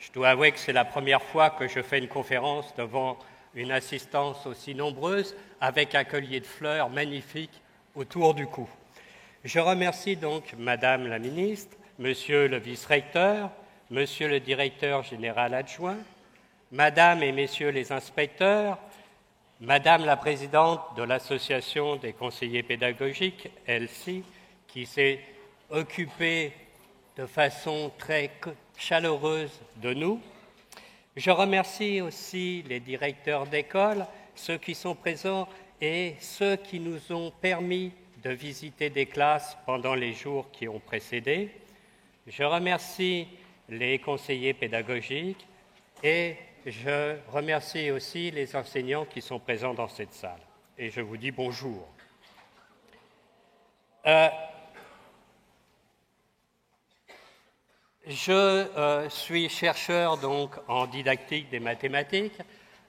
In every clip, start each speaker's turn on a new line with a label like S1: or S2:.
S1: Je dois avouer que c'est la première fois que je fais une conférence devant une assistance aussi nombreuse, avec un collier de fleurs magnifique autour du cou. Je remercie donc Madame la Ministre, Monsieur le Vice-recteur, Monsieur le Directeur général adjoint, Madame et Messieurs les inspecteurs, Madame la Présidente de l'Association des conseillers pédagogiques, ELSI, qui s'est occupée de façon très chaleureuse de nous. Je remercie aussi les directeurs d'école, ceux qui sont présents et ceux qui nous ont permis de visiter des classes pendant les jours qui ont précédé. Je remercie les conseillers pédagogiques et je remercie aussi les enseignants qui sont présents dans cette salle. Et je vous dis bonjour. Je suis chercheur donc en didactique des mathématiques.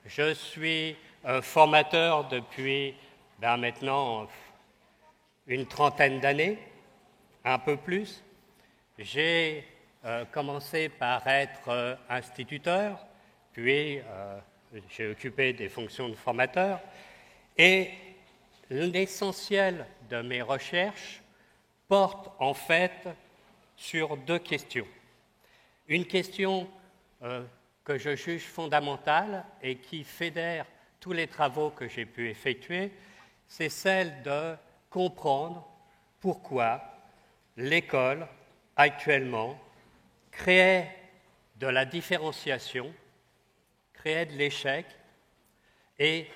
S1: Je suis formateur depuis maintenant une trentaine d'années, un peu plus. J'ai commencé par être instituteur, puis j'ai occupé des fonctions de formateur. Et l'essentiel de mes recherches porte en fait sur deux questions. Une question que je juge fondamentale et qui fédère tous les travaux que j'ai pu effectuer, c'est celle de comprendre pourquoi l'école, actuellement, crée de la différenciation, crée de l'échec, et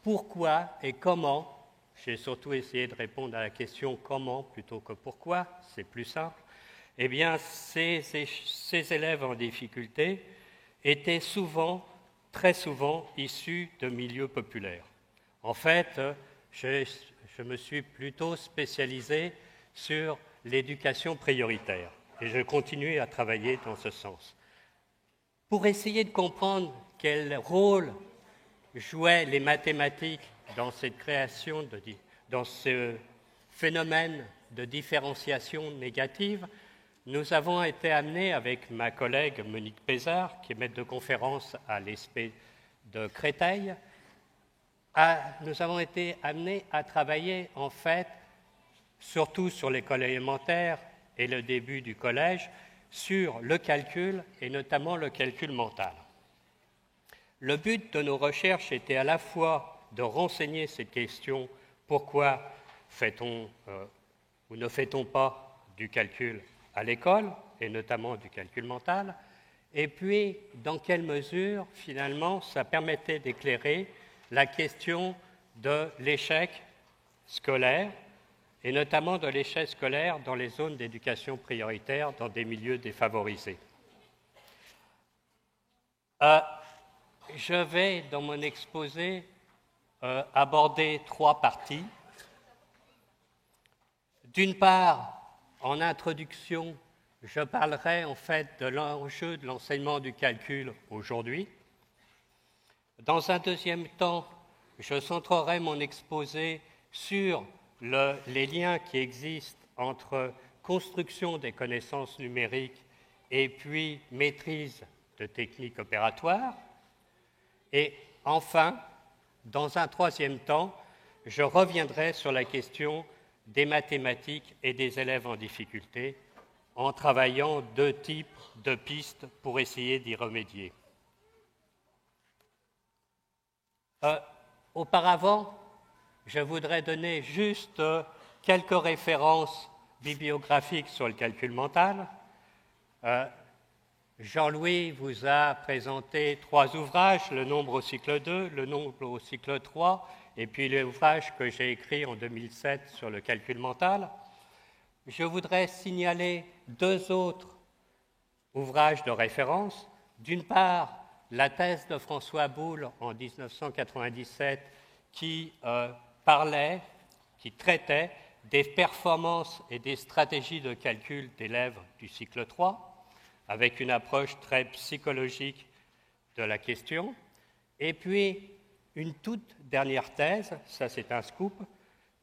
S1: pourquoi et comment, j'ai surtout essayé de répondre à la question comment plutôt que pourquoi, c'est plus simple. Eh bien, ces élèves en difficulté étaient souvent, très souvent, issus de milieux populaires. En fait, je me suis plutôt spécialisé sur l'éducation prioritaire et je continue à travailler dans ce sens. Pour essayer de comprendre quel rôle jouaient les mathématiques dans cette création, dans ce phénomène de différenciation négative, nous avons été amenés, avec ma collègue Monique Pézard, qui est maître de conférence à l'ESP de Créteil, nous avons été amenés à travailler en fait, surtout sur l'école élémentaire et le début du collège, sur le calcul et notamment le calcul mental. Le but de nos recherches était à la fois de renseigner cette question « Pourquoi fait-on ou ne fait-on pas du calcul à l'école, et notamment du calcul mental ?» et puis dans quelle mesure, finalement, ça permettait d'éclairer la question de l'échec scolaire, et notamment de l'échec scolaire dans les zones d'éducation prioritaire, dans des milieux défavorisés. Je vais, dans mon exposé, aborder trois parties. D'une part, en introduction, je parlerai en fait de l'enjeu de l'enseignement du calcul aujourd'hui. Dans un deuxième temps, je centrerai mon exposé sur les liens qui existent entre construction des connaissances numériques et puis maîtrise de techniques opératoires. Et enfin, dans un troisième temps, je reviendrai sur la question des mathématiques et des élèves en difficulté en travaillant deux types de pistes pour essayer d'y remédier. Auparavant, je voudrais donner juste quelques références bibliographiques sur le calcul mental. Jean-Louis vous a présenté trois ouvrages, le nombre au cycle 2, le nombre au cycle 3, et puis l'ouvrage que j'ai écrit en 2007 sur le calcul mental. Je voudrais signaler deux autres ouvrages de référence. D'une part, la thèse de François Boulle en 1997 qui traitait des performances et des stratégies de calcul d'élèves du cycle 3, avec une approche très psychologique de la question. Et puis, une toute dernière thèse, ça c'est un scoop,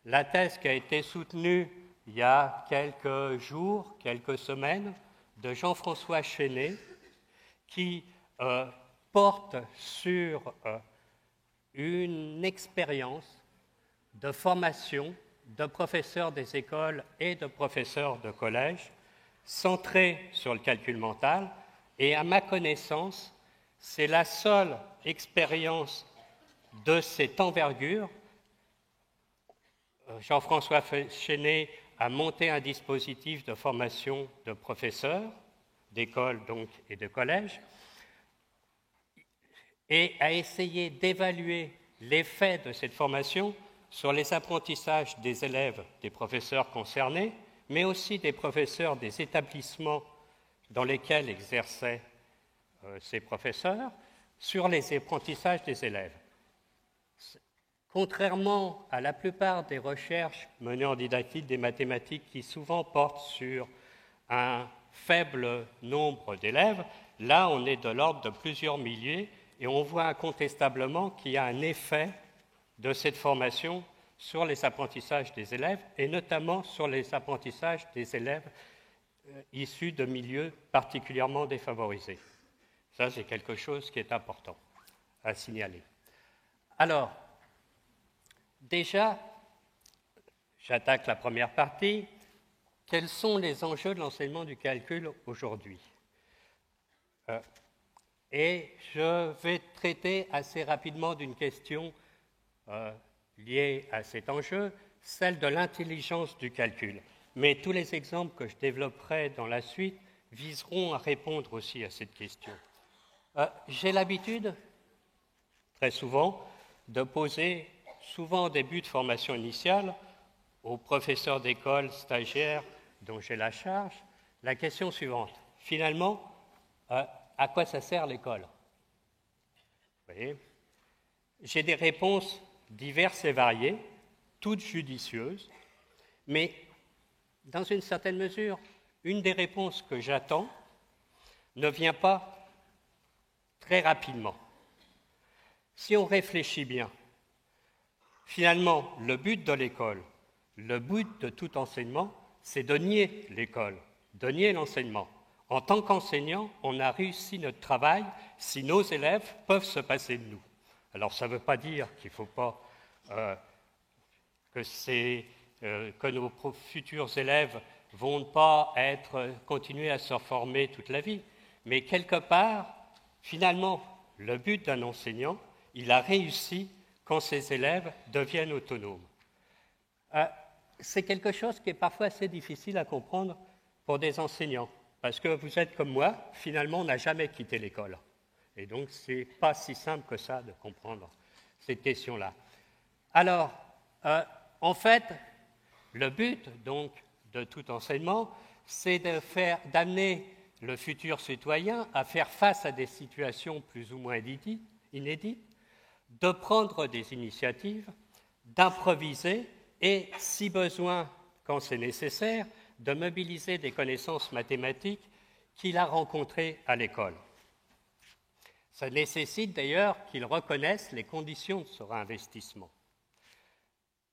S1: la thèse qui a été soutenue il y a quelques jours, quelques semaines, de Jean-François Chenet, qui porte sur une expérience de formation de professeurs des écoles et de professeurs de collège, centrée sur le calcul mental, et à ma connaissance, c'est la seule expérience de cette envergure. Jean-François Chénet a monté un dispositif de formation de professeurs, d'écoles donc et de collèges, et a essayé d'évaluer l'effet de cette formation sur les apprentissages des élèves, des professeurs concernés, mais aussi des professeurs des établissements dans lesquels exerçaient ces professeurs, sur les apprentissages des élèves. Contrairement à la plupart des recherches menées en didactique des mathématiques qui souvent portent sur un faible nombre d'élèves, là on est de l'ordre de plusieurs milliers et on voit incontestablement qu'il y a un effet de cette formation sur les apprentissages des élèves et notamment sur les apprentissages des élèves issus de milieux particulièrement défavorisés. Ça, c'est quelque chose qui est important à signaler. Alors, déjà, j'attaque la première partie. Quels sont les enjeux de l'enseignement du calcul aujourd'hui ? Et je vais traiter assez rapidement d'une question liée à cet enjeu, celle de l'intelligence du calcul. Mais tous les exemples que je développerai dans la suite viseront à répondre aussi à cette question. J'ai l'habitude, très souvent, de poser, souvent au début de formation initiale, aux professeurs d'école, stagiaires dont j'ai la charge, la question suivante. Finalement, à quoi ça sert l'école ? Vous voyez ? J'ai des réponses diverses et variées, toutes judicieuses, mais dans une certaine mesure, une des réponses que j'attends ne vient pas très rapidement. Si on réfléchit bien, finalement, le but de l'école, le but de tout enseignement, c'est de nier l'école, de nier l'enseignement. En tant qu'enseignant, on a réussi notre travail si nos élèves peuvent se passer de nous. Alors, ça ne veut pas dire qu'il ne faut pas que nos futurs élèves ne vont pas continuer à se former toute la vie. Mais quelque part, finalement, le but d'un enseignant, il a réussi quand ses élèves deviennent autonomes. C'est quelque chose qui est parfois assez difficile à comprendre pour des enseignants, parce que vous êtes comme moi, finalement, on n'a jamais quitté l'école. Et donc, ce n'est pas si simple que ça de comprendre cette question-là. Alors, en fait, le but donc de tout enseignement, c'est d'amener le futur citoyen à faire face à des situations plus ou moins inédites, de prendre des initiatives, d'improviser et, si besoin, quand c'est nécessaire, de mobiliser des connaissances mathématiques qu'il a rencontrées à l'école. Ça nécessite d'ailleurs qu'il reconnaisse les conditions de ce réinvestissement.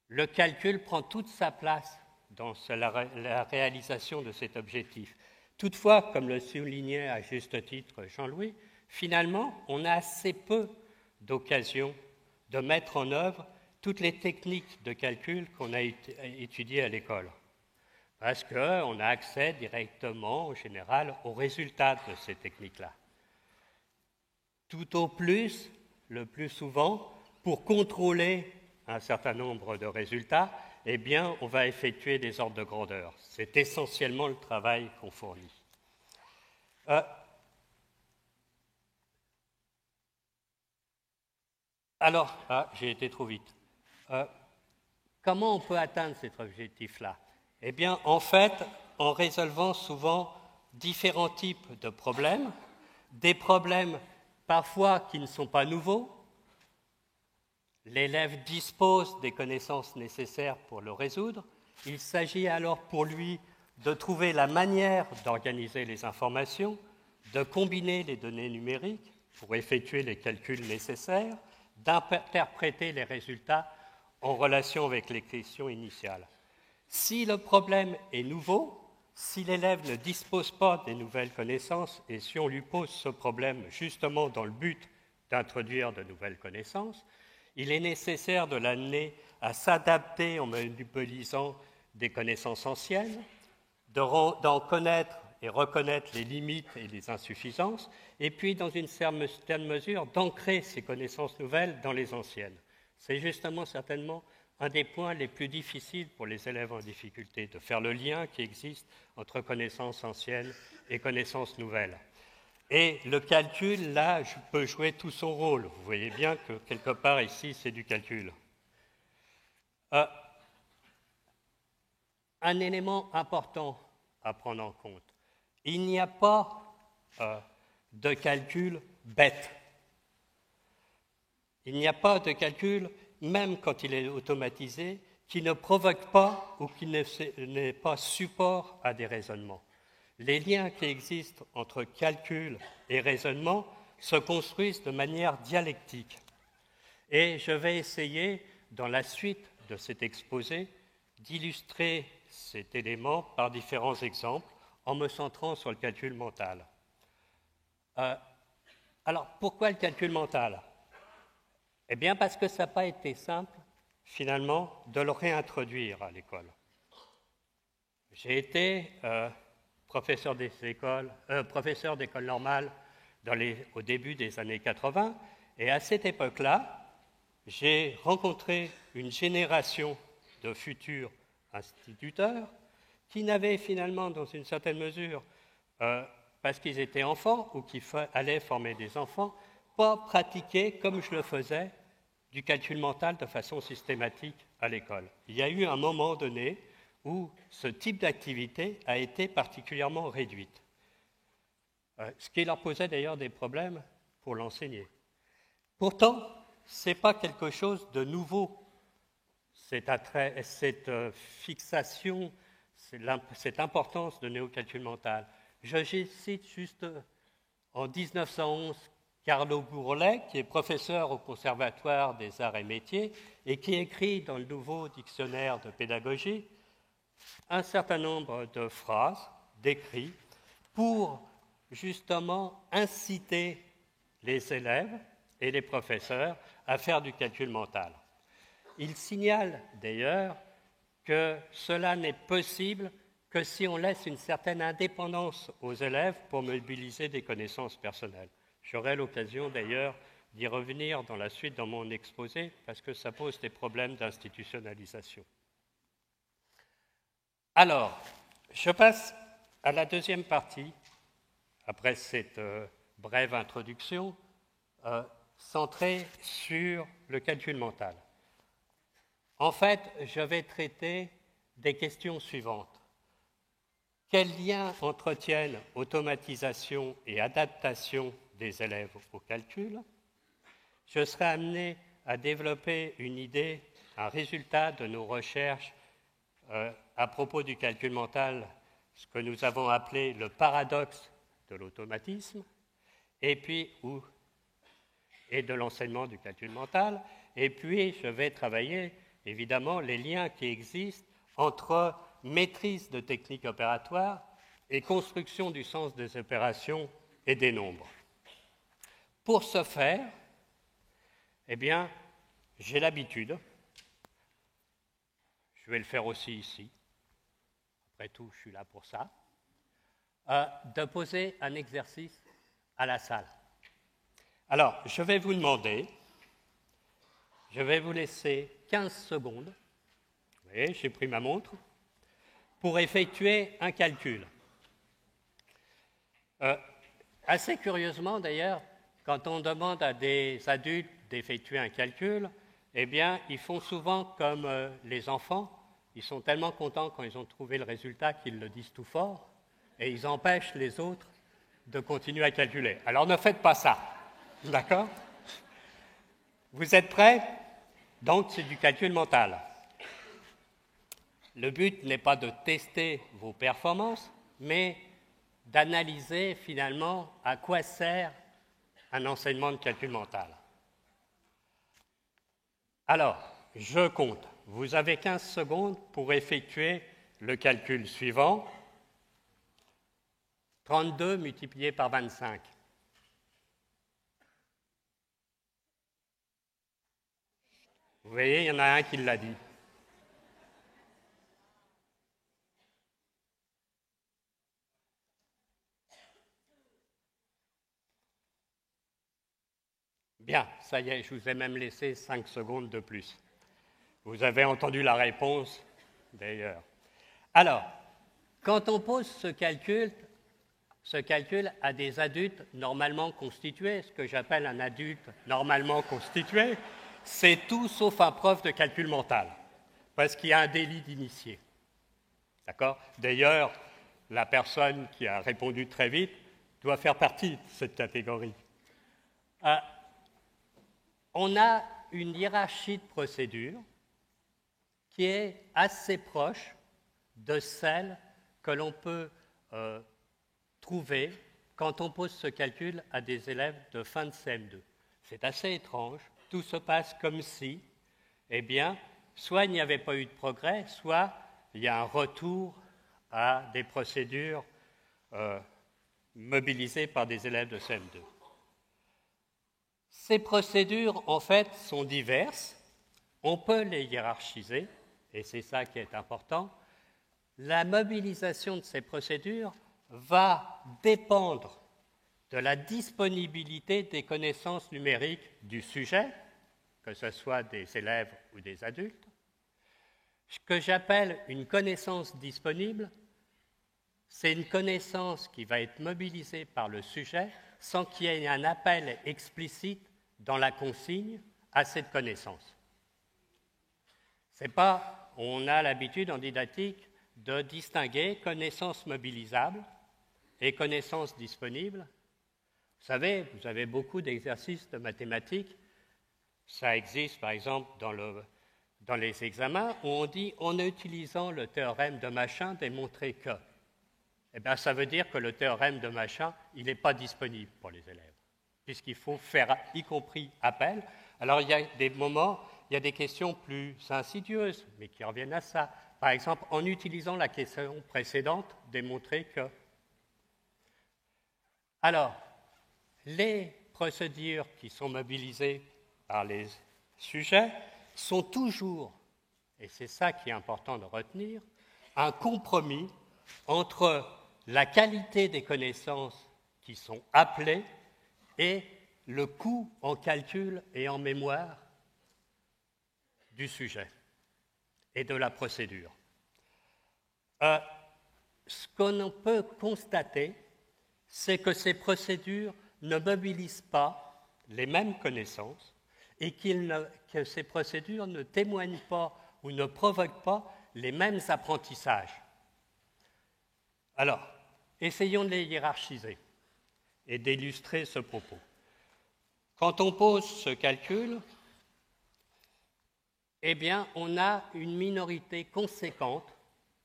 S1: Le calcul prend toute sa place dans la réalisation de cet objectif. Toutefois, comme le soulignait à juste titre Jean-Louis, finalement, on a assez peu d'occasions de mettre en œuvre toutes les techniques de calcul qu'on a étudiées à l'école. Parce qu'on a accès directement, en général, aux résultats de ces techniques-là. Tout au plus, le plus souvent, pour contrôler un certain nombre de résultats, eh bien, on va effectuer des ordres de grandeur. C'est essentiellement le travail qu'on fournit. Alors, j'ai été trop vite. Comment on peut atteindre cet objectif-là ? Eh bien, en fait, en résolvant souvent différents types de problèmes, des problèmes parfois qui ne sont pas nouveaux. L'élève dispose des connaissances nécessaires pour le résoudre. Il s'agit alors pour lui de trouver la manière d'organiser les informations, de combiner les données numériques pour effectuer les calculs nécessaires, d'interpréter les résultats en relation avec les questions initiales. Si le problème est nouveau, si l'élève ne dispose pas des nouvelles connaissances et si on lui pose ce problème justement dans le but d'introduire de nouvelles connaissances, il est nécessaire de l'amener à s'adapter en mobilisant des connaissances anciennes, d'en connaître et reconnaître les limites et les insuffisances, et puis, dans une certaine mesure, d'ancrer ces connaissances nouvelles dans les anciennes. C'est justement certainement un des points les plus difficiles pour les élèves en difficulté, de faire le lien qui existe entre connaissances anciennes et connaissances nouvelles. Et le calcul, là, peut jouer tout son rôle. Vous voyez bien que quelque part ici, c'est du calcul. Un élément important à prendre en compte. Il n'y a pas de calcul bête. Il n'y a pas de calcul, même quand il est automatisé, qui ne provoque pas ou qui n'est pas support à des raisonnements. Les liens qui existent entre calcul et raisonnement se construisent de manière dialectique. Et je vais essayer, dans la suite de cet exposé, d'illustrer cet élément par différents exemples en me centrant sur le calcul mental. Alors, pourquoi le calcul mental ? Eh bien, parce que ça n'a pas été simple, finalement, de le réintroduire à l'école. J'ai été professeur d'école normale au début des années 80, et à cette époque-là, j'ai rencontré une génération de futurs instituteurs qui n'avaient finalement, dans une certaine mesure, parce qu'ils étaient enfants ou qu'ils allaient former des enfants, pas pratiqué comme je le faisais du calcul mental de façon systématique à l'école. Il y a eu un moment donné où ce type d'activité a été particulièrement réduite, ce qui leur posait d'ailleurs des problèmes pour l'enseigner. Pourtant, ce n'est pas quelque chose de nouveau, cette fixation, cette importance de néocalcul mental. Je cite juste en 1911 Carlo Bourlet, qui est professeur au Conservatoire des Arts et Métiers et qui écrit dans le nouveau dictionnaire de pédagogie un certain nombre de phrases, d'écrits, pour justement inciter les élèves et les professeurs à faire du calcul mental. Il signale d'ailleurs que cela n'est possible que si on laisse une certaine indépendance aux élèves pour mobiliser des connaissances personnelles. J'aurai l'occasion d'ailleurs d'y revenir dans la suite dans mon exposé parce que ça pose des problèmes d'institutionnalisation. Alors, je passe à la deuxième partie, après cette brève introduction, centrée sur le calcul mental. En fait, je vais traiter des questions suivantes. Quel lien entretiennent automatisation et adaptation des élèves au calcul? Je serai amené à développer une idée, un résultat de nos recherches à propos du calcul mental, ce que nous avons appelé le paradoxe de l'automatisme, et de l'enseignement du calcul mental, et puis je vais travailler évidemment les liens qui existent entre maîtrise de techniques opératoires et construction du sens des opérations et des nombres. Pour ce faire, eh bien, j'ai l'habitude, je vais le faire aussi ici, après tout, je suis là pour ça, de poser un exercice à la salle. Alors, je vais vous demander, je vais vous laisser 15 secondes, vous voyez, j'ai pris ma montre, pour effectuer un calcul. Assez curieusement d'ailleurs, quand on demande à des adultes d'effectuer un calcul, eh bien, ils font souvent comme les enfants, ils sont tellement contents quand ils ont trouvé le résultat qu'ils le disent tout fort, et ils empêchent les autres de continuer à calculer. Alors ne faites pas ça, d'accord? Vous êtes prêts? Donc c'est du calcul mental. Le but n'est pas de tester vos performances, mais d'analyser finalement à quoi sert un enseignement de calcul mental. Alors, je compte. Vous avez 15 secondes pour effectuer le calcul suivant. 32 multiplié par 25. Vous voyez, il y en a un qui l'a dit. Bien, ça y est, je vous ai même laissé 5 secondes de plus. Vous avez entendu la réponse, d'ailleurs. Alors, quand on pose ce calcul à des adultes normalement constitués, ce que j'appelle un adulte normalement constitué, c'est tout sauf un prof de calcul mental, parce qu'il y a un délit d'initié. D'accord ? D'ailleurs, la personne qui a répondu très vite doit faire partie de cette catégorie. On a une hiérarchie de procédures qui est assez proche de celle que l'on peut trouver quand on pose ce calcul à des élèves de fin de CM2. C'est assez étrange, tout se passe comme si, eh bien, soit il n'y avait pas eu de progrès, soit il y a un retour à des procédures mobilisées par des élèves de CM2. Ces procédures, en fait, sont diverses. On peut les hiérarchiser, et c'est ça qui est important. La mobilisation de ces procédures va dépendre de la disponibilité des connaissances numériques du sujet, que ce soit des élèves ou des adultes. Ce que j'appelle une connaissance disponible, c'est une connaissance qui va être mobilisée par le sujet sans qu'il y ait un appel explicite dans la consigne à cette connaissance. C'est pas, on a l'habitude en didactique de distinguer connaissances mobilisables et connaissances disponibles. Vous savez, vous avez beaucoup d'exercices de mathématiques. Ça existe, par exemple, dans les examens, où on dit, en utilisant le théorème de machin, démontrer que. Eh bien, ça veut dire que le théorème de machin, il n'est pas disponible pour les élèves, puisqu'il faut faire, y compris appel. Alors, il y a des moments, il y a des questions plus insidieuses, mais qui reviennent à ça. Par exemple, en utilisant la question précédente, démontrer que. Alors, les procédures qui sont mobilisées par les sujets sont toujours, et c'est ça qui est important de retenir, un compromis entre la qualité des connaissances qui sont appelées et le coût en calcul et en mémoire du sujet et de la procédure. Ce qu'on peut constater, c'est que ces procédures ne mobilisent pas les mêmes connaissances et que ces procédures ne témoignent pas ou ne provoquent pas les mêmes apprentissages. Alors, essayons de les hiérarchiser et d'illustrer ce propos. Quand on pose ce calcul, eh bien, on a une minorité conséquente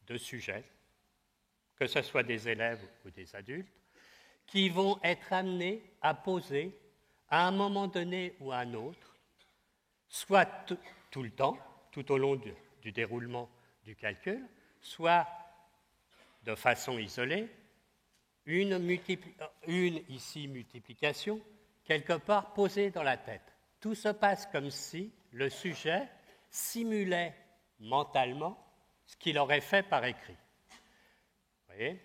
S1: de sujets, que ce soit des élèves ou des adultes, qui vont être amenés à poser, à un moment donné ou à un autre, soit tout le temps, tout au long du déroulement du calcul, soit de façon isolée, une ici multiplication, quelque part posée dans la tête. Tout se passe comme si le sujet simulait mentalement ce qu'il aurait fait par écrit. Vous voyez ?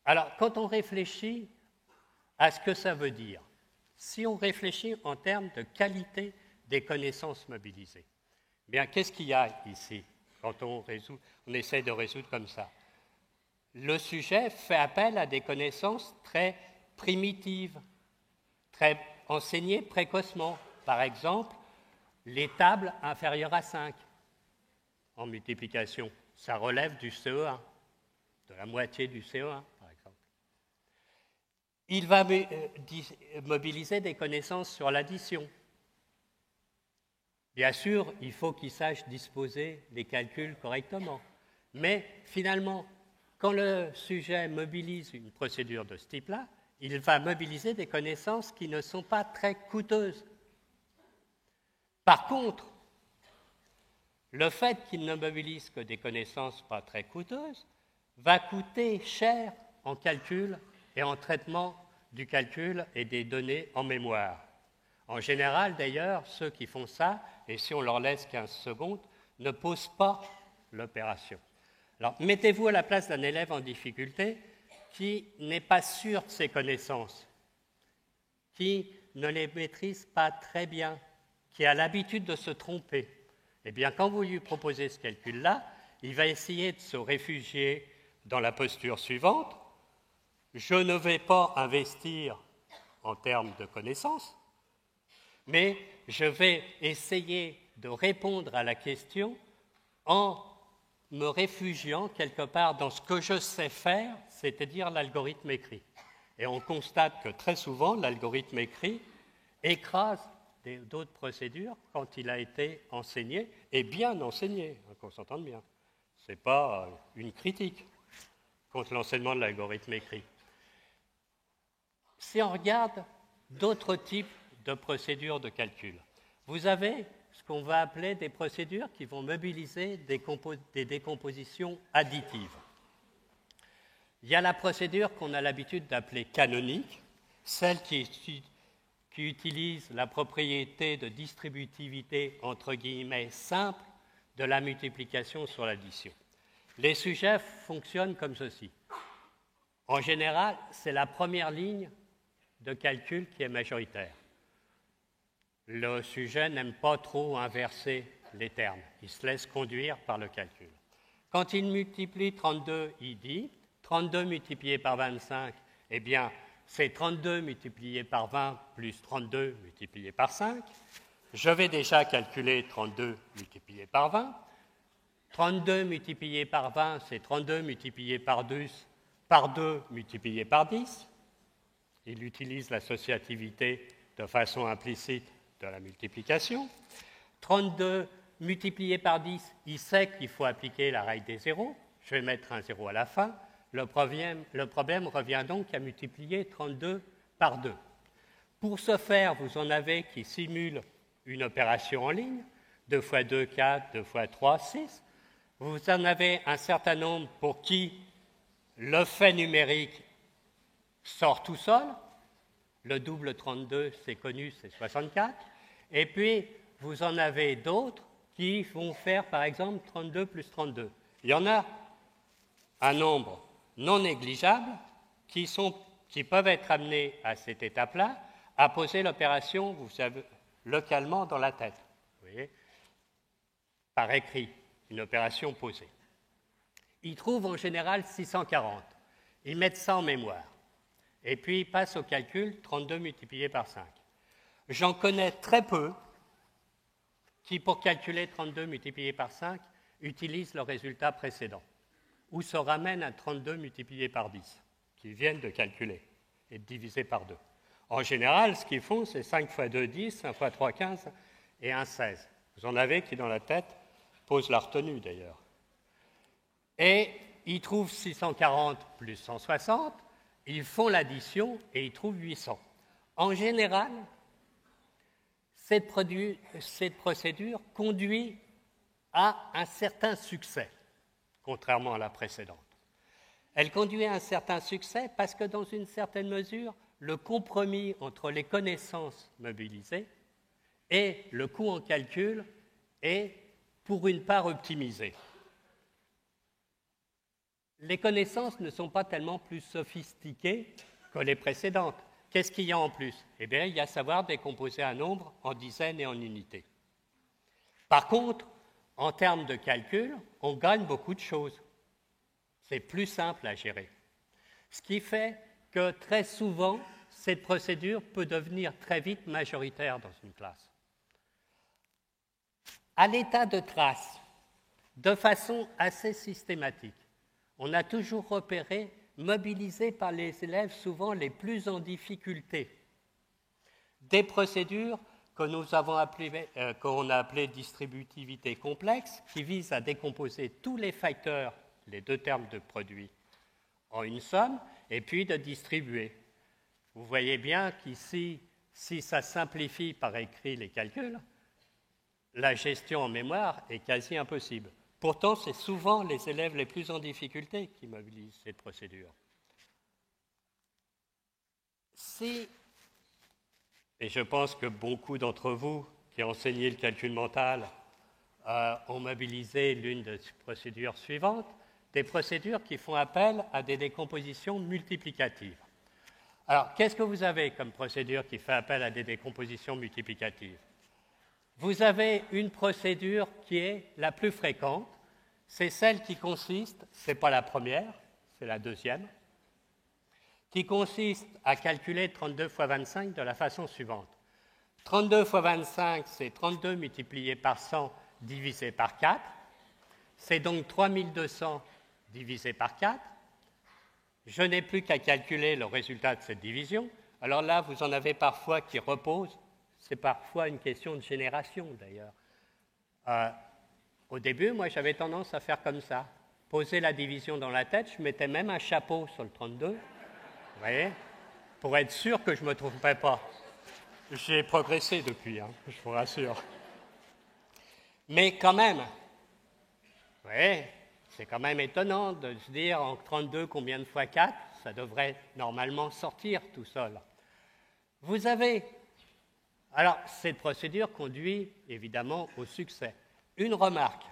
S1: Alors, quand on réfléchit à ce que ça veut dire, si on réfléchit en termes de qualité des connaissances mobilisées, bien, qu'est-ce qu'il y a ici quand on essaie de résoudre comme ça ? Le sujet fait appel à des connaissances très primitives, très enseignées précocement. Par exemple, les tables inférieures à 5 en multiplication, ça relève du CE1, de la moitié du CE1, par exemple. Il va mobiliser des connaissances sur l'addition. Bien sûr, il faut qu'il sache disposer les calculs correctement. Mais finalement, quand le sujet mobilise une procédure de ce type-là, il va mobiliser des connaissances qui ne sont pas très coûteuses. Par contre, le fait qu'il ne mobilise que des connaissances pas très coûteuses va coûter cher en calcul et en traitement du calcul et des données en mémoire. En général, d'ailleurs, ceux qui font ça, et si on leur laisse 15 secondes, ne posent pas l'opération. Alors, mettez-vous à la place d'un élève en difficulté qui n'est pas sûr de ses connaissances, qui ne les maîtrise pas très bien, qui a l'habitude de se tromper. Eh bien, quand vous lui proposez ce calcul-là, il va essayer de se réfugier dans la posture suivante. Je ne vais pas investir en termes de connaissances, mais je vais essayer de répondre à la question en me réfugiant quelque part dans ce que je sais faire, c'est-à-dire l'algorithme écrit. Et on constate que très souvent, l'algorithme écrit écrase d'autres procédures quand il a été enseigné, et bien enseigné, qu'on s'entende bien. Ce n'est pas une critique contre l'enseignement de l'algorithme écrit. Si on regarde d'autres types de procédures de calcul, vous avez ce qu'on va appeler des procédures qui vont mobiliser des décompositions additives. Il y a la procédure qu'on a l'habitude d'appeler canonique, celle qui utilise la propriété de distributivité, entre guillemets, simple de la multiplication sur l'addition. Les sujets fonctionnent comme ceci. En général, c'est la première ligne de calcul qui est majoritaire. Le sujet n'aime pas trop inverser les termes. Il se laisse conduire par le calcul. Quand il multiplie 32, il dit 32 multiplié par 25, eh bien, c'est 32 multiplié par 20 plus 32 multiplié par 5. Je vais déjà calculer 32 multiplié par 20. 32 multiplié par 20, c'est 32 multiplié par 2 multiplié par 10. Il utilise l'associativité de façon implicite de la multiplication. 32 multiplié par 10, il sait qu'il faut appliquer la règle des zéros. Je vais mettre un zéro à la fin. Le problème revient donc à multiplier 32 par 2. Pour ce faire, vous en avez qui simulent une opération en ligne. 2 fois 2, 4, 2 fois 3, 6. Vous en avez un certain nombre pour qui le fait numérique sort tout seul. Le double 32, c'est connu, c'est 64. Et puis, vous en avez d'autres qui vont faire, par exemple, 32 plus 32. Il y en a un nombre non négligeable qui peuvent être amenés à cette étape-là à poser l'opération, vous savez, localement dans la tête. Vous voyez, par écrit, une opération posée. Ils trouvent en général 640. Ils mettent ça en mémoire. Et puis, ils passent au calcul 32 multiplié par 5. J'en connais très peu qui, pour calculer 32 multiplié par 5, utilisent le résultat précédent, ou se ramènent à 32 multiplié par 10, qu'ils viennent de calculer et de diviser par 2. En général, ce qu'ils font, c'est 5 fois 2, 10, 1 fois 3, 15 et 1, 16. Vous en avez qui, dans la tête, posent la retenue, d'ailleurs. Et ils trouvent 640 plus 160, ils font l'addition et ils trouvent 800. En général, cette procédure conduit à un certain succès, contrairement à la précédente. Elle conduit à un certain succès parce que, dans une certaine mesure, le compromis entre les connaissances mobilisées et le coût en calcul est, pour une part, optimisé. Les connaissances ne sont pas tellement plus sophistiquées que les précédentes. Qu'est-ce qu'il y a en plus? Eh bien, il y a savoir décomposer un nombre en dizaines et en unités. Par contre, en termes de calcul, on gagne beaucoup de choses. C'est plus simple à gérer. Ce qui fait que très souvent, cette procédure peut devenir très vite majoritaire dans une classe. À l'état de trace, de façon assez systématique, on a toujours repéré, mobilisé par les élèves souvent les plus en difficulté, des procédures qu'on a appelées distributivité complexe, qui visent à décomposer tous les facteurs, les deux termes de produit, en une somme, et puis de distribuer. Vous voyez bien qu'ici, si ça simplifie par écrit les calculs, la gestion en mémoire est quasi impossible. Pourtant, c'est souvent les élèves les plus en difficulté qui mobilisent cette procédure. et je pense que beaucoup d'entre vous qui ont enseigné le calcul mental ont mobilisé l'une des procédures suivantes, des procédures qui font appel à des décompositions multiplicatives. Alors, qu'est-ce que vous avez comme procédure qui fait appel à des décompositions multiplicatives? Vous avez une procédure qui est la plus fréquente, c'est celle qui consiste, ce n'est pas la première, c'est la deuxième, qui consiste à calculer 32 fois 25 de la façon suivante. 32 fois 25, c'est 32 multiplié par 100 divisé par 4, c'est donc 3200 divisé par 4. Je n'ai plus qu'à calculer le résultat de cette division. Alors là, vous en avez parfois qui reposent. C'est parfois une question de génération, d'ailleurs. Au début, moi, j'avais tendance à faire comme ça. Poser la division dans la tête, je mettais même un chapeau sur le 32, vous voyez, pour être sûr que je ne me tromperais pas. J'ai progressé depuis, je vous rassure. Mais quand même, vous voyez, c'est quand même étonnant de se dire en 32 combien de fois 4, ça devrait normalement sortir tout seul. Vous avez... Alors, cette procédure conduit évidemment au succès. Une remarque,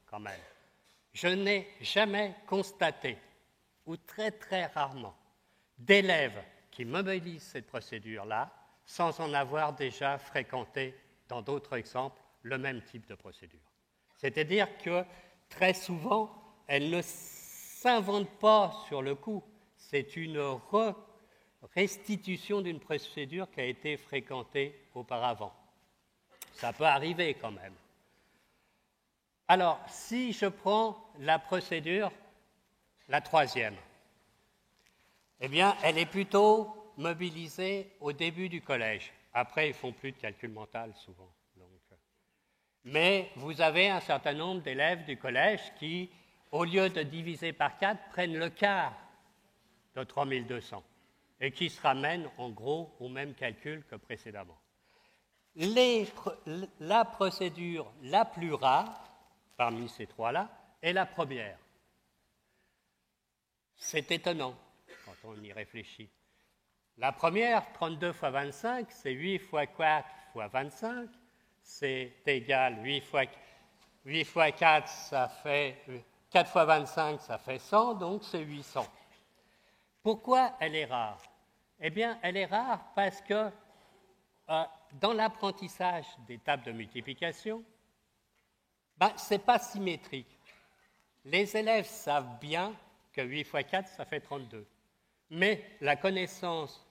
S1: quand même. Je n'ai jamais constaté, ou très très rarement, d'élèves qui mobilisent cette procédure-là sans en avoir déjà fréquenté, dans d'autres exemples, le même type de procédure. C'est-à-dire que très souvent, elle ne s'invente pas sur le coup. C'est une restitution d'une procédure qui a été fréquentée auparavant. Ça peut arriver quand même. Alors, si je prends la procédure, la troisième, eh bien, elle est plutôt mobilisés au début du collège. Après, ils ne font plus de calcul mental souvent. Mais vous avez un certain nombre d'élèves du collège qui, au lieu de diviser par 4, prennent le quart de 3200 et qui se ramènent en gros au même calcul que précédemment. La procédure la plus rare, parmi ces trois-là, est la première. C'est étonnant quand on y réfléchit. La première, 32 fois 25, c'est 8 fois 4 fois 25, c'est égal 8 fois 4, ça fait 4 fois 25, ça fait 100, donc c'est 800. Pourquoi elle est rare? Eh bien, elle est rare parce que dans l'apprentissage des tables de multiplication, ce n'est pas symétrique. Les élèves savent bien que 8 fois 4, ça fait 32. Mais la connaissance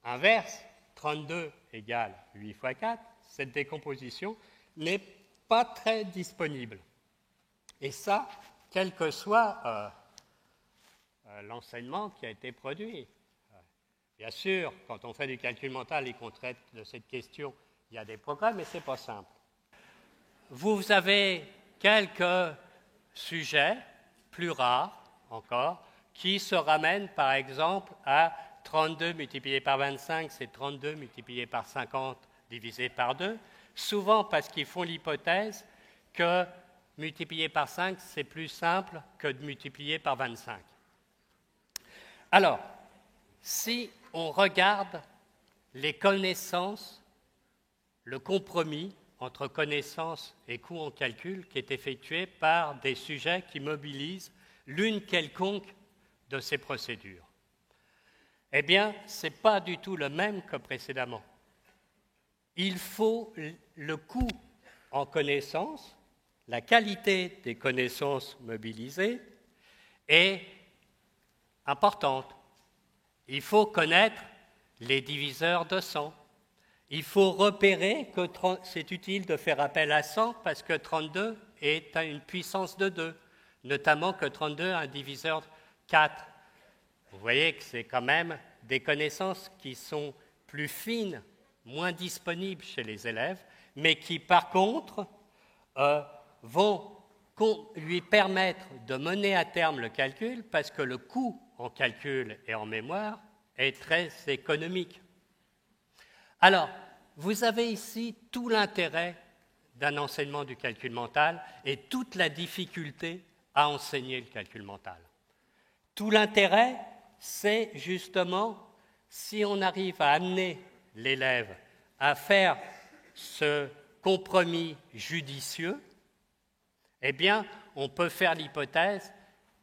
S1: inverse, 32 égale 8 fois 4, cette décomposition n'est pas très disponible. Et ça, quel que soit l'enseignement qui a été produit. Bien sûr, quand on fait du calcul mental et qu'on traite de cette question, il y a des progrès, mais ce n'est pas simple. Vous avez quelques sujets, plus rares encore, qui se ramènent par exemple à 32 multiplié par 25, c'est 32 multiplié par 50 divisé par 2, souvent parce qu'ils font l'hypothèse que multiplier par 5, c'est plus simple que de multiplier par 25. Alors, si on regarde les connaissances, le compromis entre connaissances et coût en calcul qui est effectué par des sujets qui mobilisent l'une quelconque de ces procédures, eh bien, ce n'est pas du tout le même que précédemment. Il faut le coût en connaissances, la qualité des connaissances mobilisées est importante. Il faut connaître les diviseurs de 100. Il faut repérer que c'est utile de faire appel à 100 parce que 32 est à une puissance de 2, notamment que 32 a un diviseur 4. Vous voyez que c'est quand même des connaissances qui sont plus fines, moins disponibles chez les élèves, mais qui, par contre, vont lui permettre de mener à terme le calcul parce que le coût en calcul et en mémoire est très économique. Alors, vous avez ici tout l'intérêt d'un enseignement du calcul mental et toute la difficulté à enseigner le calcul mental. Tout l'intérêt, c'est justement si on arrive à amener l'élève à faire ce compromis judicieux, eh bien, on peut faire l'hypothèse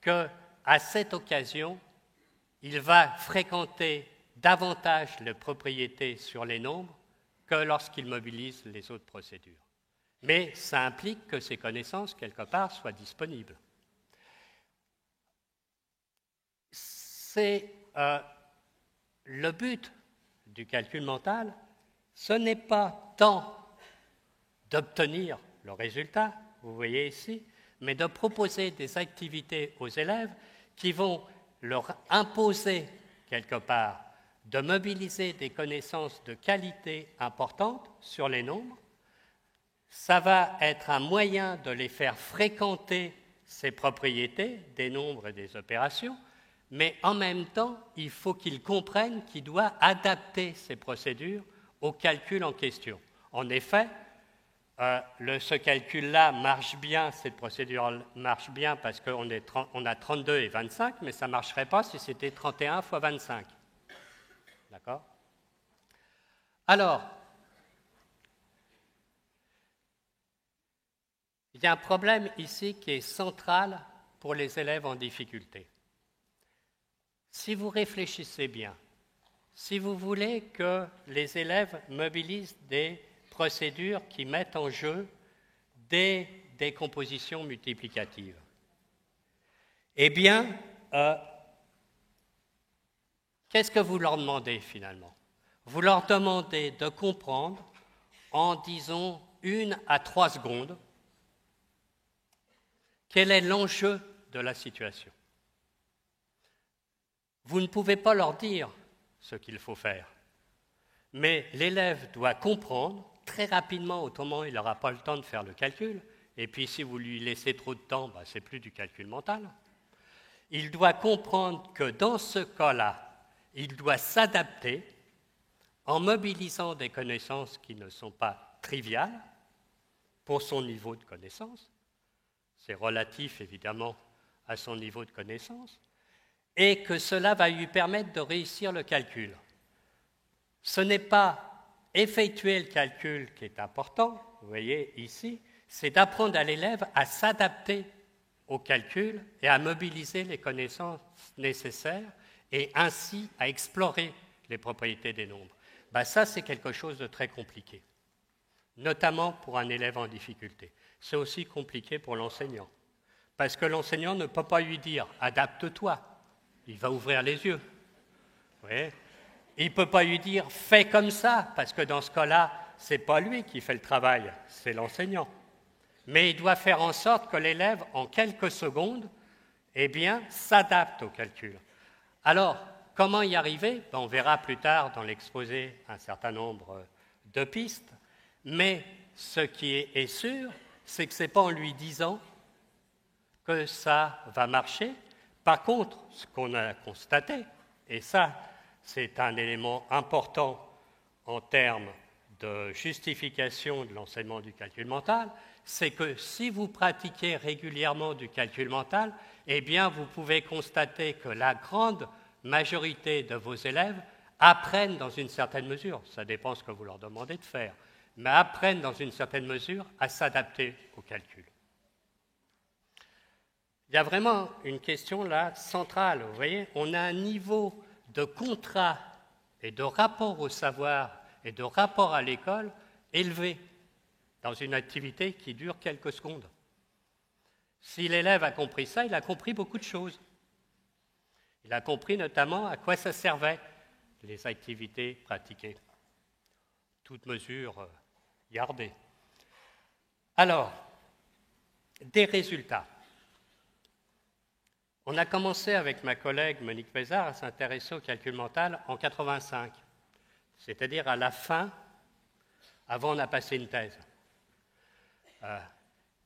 S1: qu'à cette occasion, il va fréquenter davantage les propriétés sur les nombres que lorsqu'il mobilise les autres procédures. Mais ça implique que ces connaissances, quelque part, soient disponibles. C'est le but du calcul mental, ce n'est pas tant d'obtenir le résultat, vous voyez ici, mais de proposer des activités aux élèves qui vont leur imposer, quelque part, de mobiliser des connaissances de qualité importante sur les nombres. Ça va être un moyen de les faire fréquenter ces propriétés des nombres et des opérations, mais en même temps, il faut qu'ils comprennent qu'ils doivent adapter ces procédures au calcul en question. En effet, ce calcul-là marche bien, cette procédure marche bien parce qu'on a 32 et 25, mais ça ne marcherait pas si c'était 31 fois 25. D'accord ? Alors, il y a un problème ici qui est central pour les élèves en difficulté. Si vous réfléchissez bien, si vous voulez que les élèves mobilisent des procédures qui mettent en jeu des décompositions multiplicatives, eh bien, qu'est-ce que vous leur demandez finalement ? Vous leur demandez de comprendre en, disons, 1 à 3 secondes, quel est l'enjeu de la situation. Vous ne pouvez pas leur dire ce qu'il faut faire, mais l'élève doit comprendre très rapidement, autrement il n'aura pas le temps de faire le calcul, et puis si vous lui laissez trop de temps, c'est plus du calcul mental. Il doit comprendre que dans ce cas-là, il doit s'adapter en mobilisant des connaissances qui ne sont pas triviales pour son niveau de connaissance. C'est relatif, évidemment, à son niveau de connaissance, et que cela va lui permettre de réussir le calcul. Ce n'est pas effectuer le calcul qui est important, vous voyez ici, c'est d'apprendre à l'élève à s'adapter au calcul et à mobiliser les connaissances nécessaires et ainsi à explorer les propriétés des nombres. Ça, c'est quelque chose de très compliqué, notamment pour un élève en difficulté. C'est aussi compliqué pour l'enseignant, parce que l'enseignant ne peut pas lui dire « adapte-toi », il va ouvrir les yeux. Vous voyez ? Il ne peut pas lui dire « fais comme ça », parce que dans ce cas-là, ce n'est pas lui qui fait le travail, c'est l'enseignant. Mais il doit faire en sorte que l'élève, en quelques secondes, s'adapte au calcul. Alors, comment y arriver ? On verra plus tard dans l'exposé un certain nombre de pistes, mais ce qui est sûr, c'est que ce n'est pas en lui disant que ça va marcher. Par contre, ce qu'on a constaté, et ça, c'est un élément important en termes de justification de l'enseignement du calcul mental, c'est que si vous pratiquez régulièrement du calcul mental, vous pouvez constater que la grande majorité de vos élèves apprennent dans une certaine mesure, ça dépend de ce que vous leur demandez de faire, mais apprennent dans une certaine mesure à s'adapter au calcul. Il y a vraiment une question là centrale, vous voyez, on a un niveau de contrat et de rapport au savoir et de rapport à l'école élevé dans une activité qui dure quelques secondes. Si l'élève a compris ça, il a compris beaucoup de choses. Il a compris notamment à quoi ça servait, les activités pratiquées, toutes mesures gardées. Alors, des résultats. On a commencé avec ma collègue Monique Pézard à s'intéresser au calcul mental en 1985, c'est-à-dire à la fin, avant on a passé une thèse.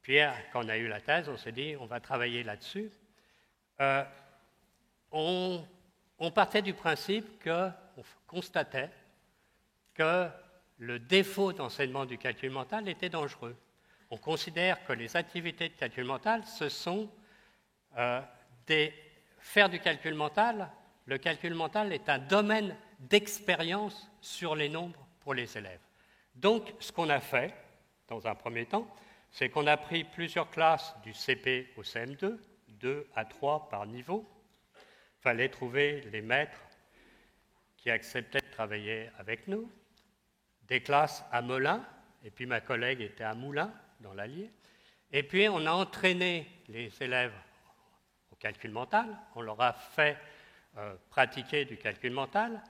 S1: Puis, quand on a eu la thèse, on s'est dit on va travailler là-dessus. On partait du principe qu'on constatait que le défaut d'enseignement du calcul mental était dangereux. On considère que les activités de calcul mental, ce sont faire du calcul mental. Le calcul mental est un domaine d'expérience sur les nombres pour les élèves. Donc, ce qu'on a fait, dans un premier temps, c'est qu'on a pris plusieurs classes du CP au CM2, 2 à 3 par niveau. Il fallait trouver les maîtres qui acceptaient de travailler avec nous. Des classes à Melun, et puis ma collègue était à Moulins, dans l'Allier. Et puis, on a entraîné les élèves au calcul mental, on leur a fait pratiquer du calcul mental.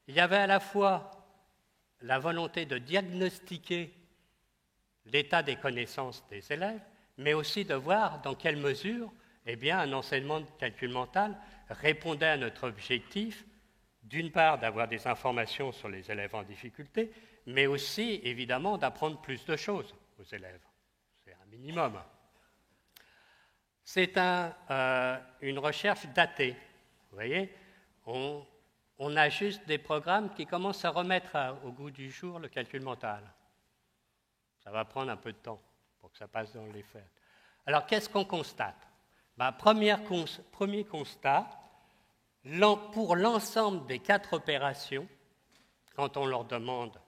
S1: Il y avait à la fois la volonté de diagnostiquer l'état des connaissances des élèves, mais aussi de voir dans quelle mesure un enseignement de calcul mental répondait à notre objectif, d'une part d'avoir des informations sur les élèves en difficulté, mais aussi évidemment d'apprendre plus de choses aux élèves. C'est un minimum. C'est une recherche datée. Vous voyez, on a juste des programmes qui commencent à remettre au goût du jour le calcul mental. Ça va prendre un peu de temps pour que ça passe dans les faits. Alors, qu'est-ce qu'on constate? Premier constat, pour l'ensemble des 4 opérations, quand on leur demande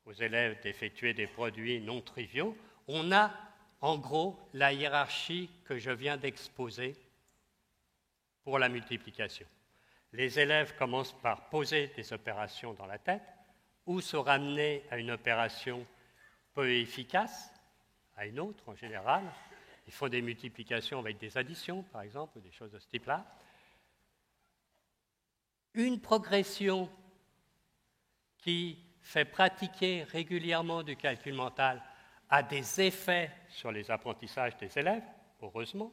S1: aux élèves d'effectuer des produits non triviaux, on a en gros la hiérarchie que je viens d'exposer pour la multiplication. Les élèves commencent par poser des opérations dans la tête ou se ramener à une opération peu efficace, à une autre en général. Ils font des multiplications avec des additions, par exemple, des choses de ce type-là. Une progression qui fait pratiquer régulièrement du calcul mental a des effets sur les apprentissages des élèves, heureusement.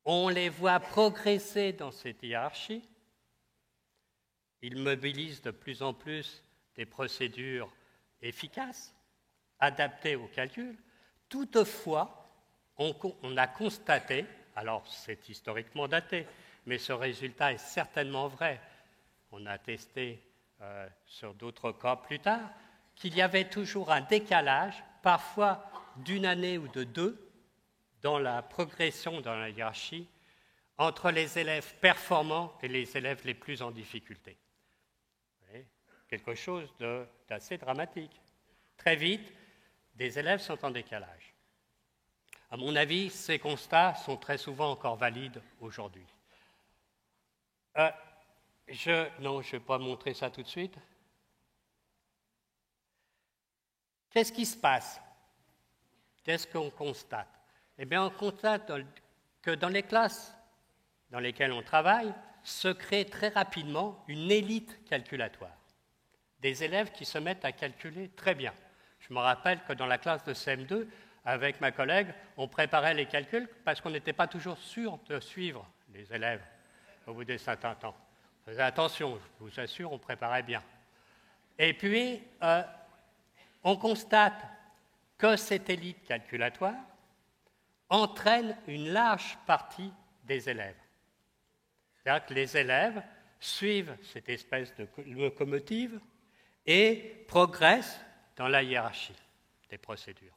S1: On les voit progresser dans cette hiérarchie. Ils mobilisent de plus en plus des procédures efficaces, adaptées au calcul. Toutefois, on a constaté, alors c'est historiquement daté, mais ce résultat est certainement vrai, on a testé sur d'autres cas plus tard, qu'il y avait toujours un décalage, parfois d'une année ou de 2, dans la progression dans la hiérarchie, entre les élèves performants et les élèves les plus en difficulté. Quelque chose d'assez dramatique. Très vite, des élèves sont en décalage. À mon avis, ces constats sont très souvent encore valides aujourd'hui. Non, je ne vais pas montrer ça tout de suite. Qu'est-ce qui se passe? Qu'est-ce qu'on constate? Eh bien, on constate que dans les classes dans lesquelles on travaille, se crée très rapidement une élite calculatoire. Des élèves qui se mettent à calculer très bien. Je me rappelle que dans la classe de CM2, avec ma collègue, on préparait les calculs parce qu'on n'était pas toujours sûr de suivre les élèves au bout d'un certain temps. On faisait attention, je vous assure, on préparait bien. Et puis, on constate que cette élite calculatoire entraîne une large partie des élèves. C'est-à-dire que les élèves suivent cette espèce de locomotive et progressent dans la hiérarchie des procédures,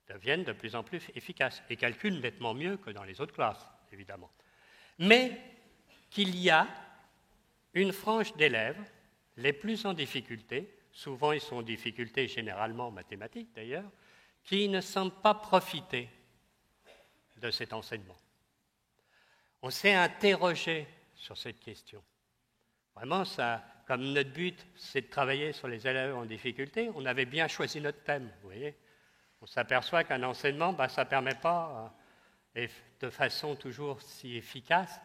S1: deviennent de plus en plus efficaces et calculent nettement mieux que dans les autres classes, évidemment. Mais qu'il y a une frange d'élèves, les plus en difficulté, souvent ils sont en difficulté généralement mathématiques d'ailleurs, qui ne semblent pas profiter de cet enseignement. On s'est interrogé sur cette question. Vraiment, ça, comme notre but, c'est de travailler sur les élèves en difficulté, on avait bien choisi notre thème, vous voyez. On s'aperçoit qu'un enseignement, ça ne permet pas, et de façon toujours si efficace,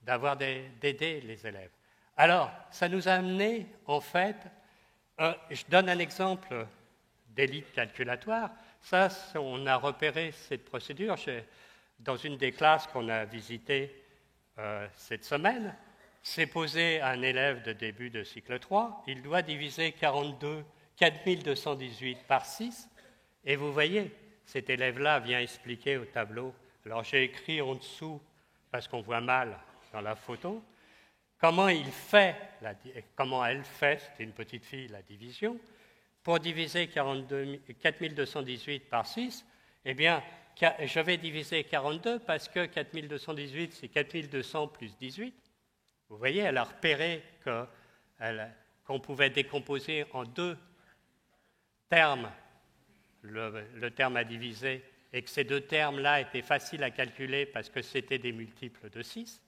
S1: d'aider les élèves. Alors, ça nous a amené, en fait, je donne un exemple d'élite calculatoire. Ça, on a repéré cette procédure dans une des classes qu'on a visitées cette semaine. C'est posé à un élève de début de cycle 3. Il doit diviser 4218 par 6. Et vous voyez, cet élève-là vient expliquer au tableau. Alors j'ai écrit en dessous, parce qu'on voit mal dans la photo, comment elle fait, c'était une petite fille, la division. Pour diviser 4218 par 6, eh bien, je vais diviser 42 parce que 4218, c'est 4200 plus 18. Vous voyez, elle a repéré qu'on pouvait décomposer en 2 termes le terme à diviser et que ces 2 termes-là étaient faciles à calculer parce que c'était des multiples de 6.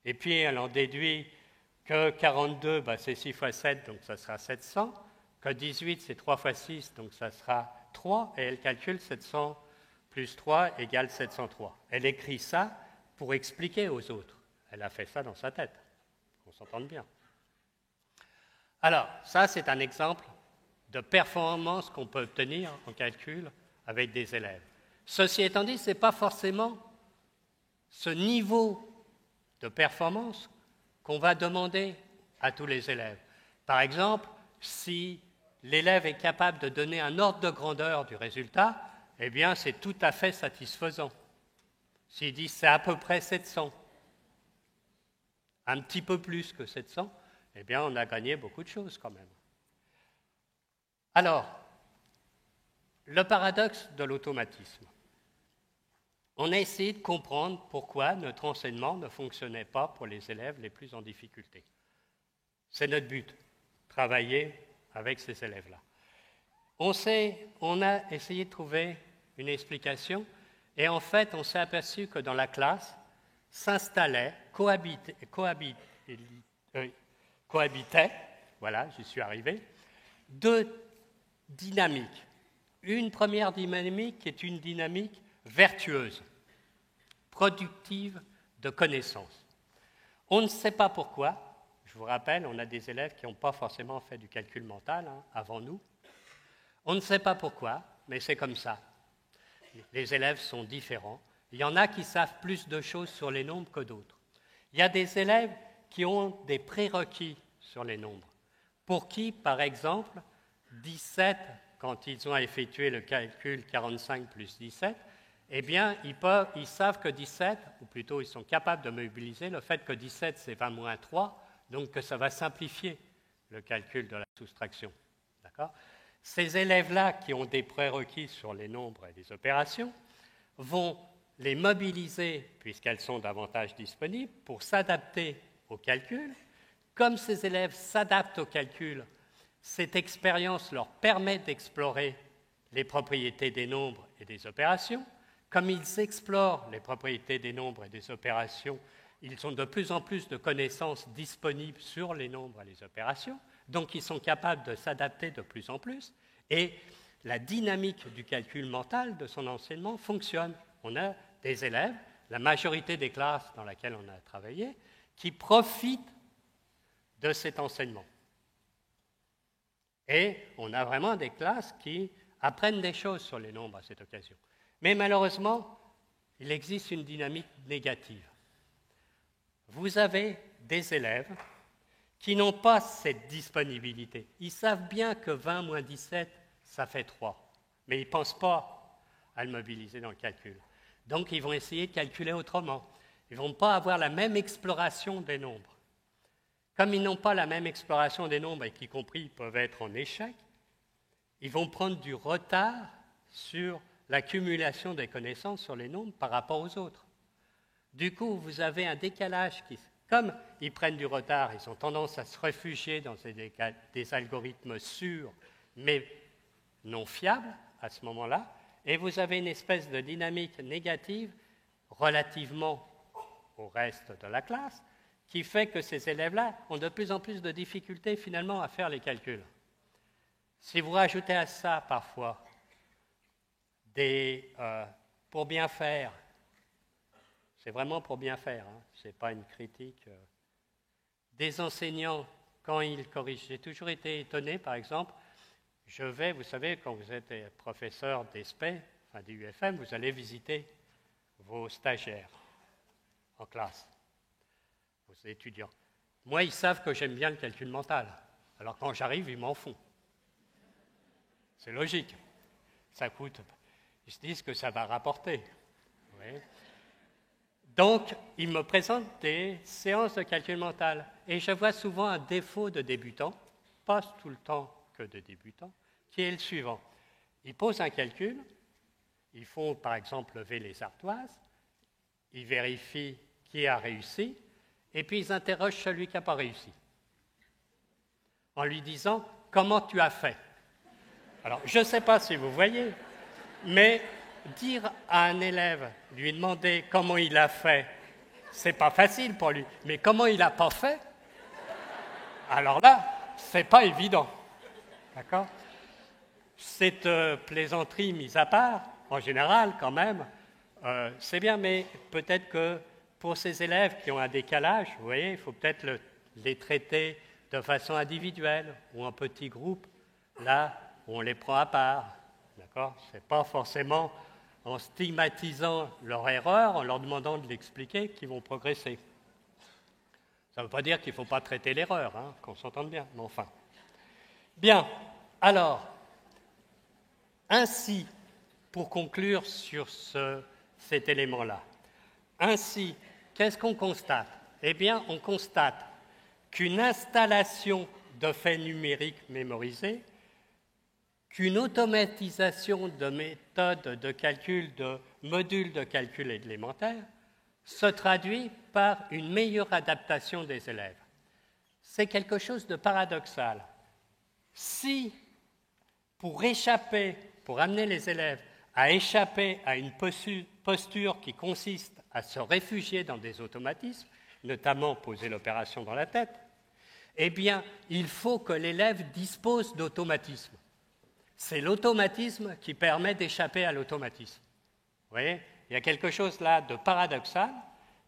S1: Et puis elle en déduit que 42, c'est 6 fois 7, donc ça sera 700, que 18, c'est 3 fois 6, donc ça sera 3, et elle calcule 700 plus 3 égale 703. Elle écrit ça pour expliquer aux autres. Elle a fait ça dans sa tête, qu'on s'entende bien. Alors, ça, c'est un exemple de performance qu'on peut obtenir en calcul avec des élèves. Ceci étant dit, ce n'est pas forcément ce niveau de performance qu'on va demander à tous les élèves. Par exemple, si l'élève est capable de donner un ordre de grandeur du résultat, eh bien, c'est tout à fait satisfaisant. S'il dit c'est à peu près 700, un petit peu plus que 700, eh bien, on a gagné beaucoup de choses quand même. Alors, le paradoxe de l'automatisme. On a essayé de comprendre pourquoi notre enseignement ne fonctionnait pas pour les élèves les plus en difficulté. C'est notre but, travailler avec ces élèves-là. On a essayé de trouver une explication et en fait, on s'est aperçu que dans la classe s'installaient, cohabitaient, voilà, j'y suis arrivé, 2 dynamiques. Une première dynamique qui est une dynamique vertueuse, productive de connaissances. On ne sait pas pourquoi. Je vous rappelle, on a des élèves qui n'ont pas forcément fait du calcul mental avant nous. On ne sait pas pourquoi, mais c'est comme ça. Les élèves sont différents. Il y en a qui savent plus de choses sur les nombres que d'autres. Il y a des élèves qui ont des prérequis sur les nombres. Pour qui, par exemple, 17, quand ils ont effectué le calcul 45 plus 17, eh bien, ils savent que 17, ou plutôt ils sont capables de mobiliser le fait que 17, c'est 20 moins 3, donc que ça va simplifier le calcul de la soustraction. D'accord ? Ces élèves-là qui ont des prérequis sur les nombres et les opérations vont les mobiliser, puisqu'elles sont davantage disponibles, pour s'adapter au calcul. Comme ces élèves s'adaptent au calcul, cette expérience leur permet d'explorer les propriétés des nombres et des opérations. Comme ils explorent les propriétés des nombres et des opérations, ils ont de plus en plus de connaissances disponibles sur les nombres et les opérations, donc ils sont capables de s'adapter de plus en plus, et la dynamique du calcul mental de son enseignement fonctionne. On a des élèves, la majorité des classes dans lesquelles on a travaillé, qui profitent de cet enseignement. Et on a vraiment des classes qui apprennent des choses sur les nombres à cette occasion. Mais malheureusement, il existe une dynamique négative. Vous avez des élèves qui n'ont pas cette disponibilité. Ils savent bien que 20 moins 17, ça fait 3, mais ils ne pensent pas à le mobiliser dans le calcul. Donc, ils vont essayer de calculer autrement. Ils ne vont pas avoir la même exploration des nombres. Comme ils n'ont pas la même exploration des nombres et qu'y compris ils peuvent être en échec, ils vont prendre du retard sur l'accumulation des connaissances sur les nombres par rapport aux autres. Du coup, vous avez un décalage qui, comme ils prennent du retard, ils ont tendance à se réfugier dans des algorithmes sûrs, mais non fiables à ce moment-là, et vous avez une espèce de dynamique négative relativement au reste de la classe, qui fait que ces élèves-là ont de plus en plus de difficultés finalement à faire les calculs. Si vous rajoutez à ça parfois pour bien faire, c'est vraiment pour bien faire, ce n'est pas une critique, des enseignants quand ils corrigent. J'ai toujours été étonné, par exemple, vous savez, quand vous êtes professeur d'ESPE, enfin d'UFM, vous allez visiter vos stagiaires en classe, vos étudiants. Moi, ils savent que j'aime bien le calcul mental. Alors quand j'arrive, ils m'en font. C'est logique. Ça coûte. Ils se disent que ça va rapporter. Oui. Donc, ils me présentent des séances de calcul mental. Et je vois souvent un défaut de débutant, pas tout le temps que de débutants, qui est le suivant. Ils posent un calcul, ils font par exemple lever les ardoises, ils vérifient qui a réussi, et puis ils interrogent celui qui n'a pas réussi, en lui disant « Comment tu as fait ?» Alors, je ne sais pas si vous voyez, mais dire à un élève, lui demander comment il a fait, c'est pas facile pour lui, mais comment il n'a pas fait, alors là, c'est pas évident. D'accord ? Cette plaisanterie mise à part, en général, quand même, c'est bien, mais peut-être que pour ces élèves qui ont un décalage, vous voyez, il faut peut-être les traiter de façon individuelle ou en petits groupes, là où on les prend à part. D'accord ? Ce n'est pas forcément en stigmatisant leur erreur, en leur demandant de l'expliquer, qu'ils vont progresser. Ça ne veut pas dire qu'il ne faut pas traiter l'erreur, hein, qu'on s'entende bien, mais enfin. Bien, alors, ainsi, pour conclure sur cet élément-là, ainsi, qu'est-ce qu'on constate ? Eh bien, on constate qu'une installation de faits numériques mémorisés, qu'une automatisation de méthodes de calcul, de modules de calcul élémentaire, se traduit par une meilleure adaptation des élèves. C'est quelque chose de paradoxal. Si, pour amener les élèves à échapper à une posture qui consiste à se réfugier dans des automatismes, notamment poser l'opération dans la tête, eh bien, il faut que l'élève dispose d'automatismes. C'est l'automatisme qui permet d'échapper à l'automatisme. Vous voyez ? Il y a quelque chose là de paradoxal,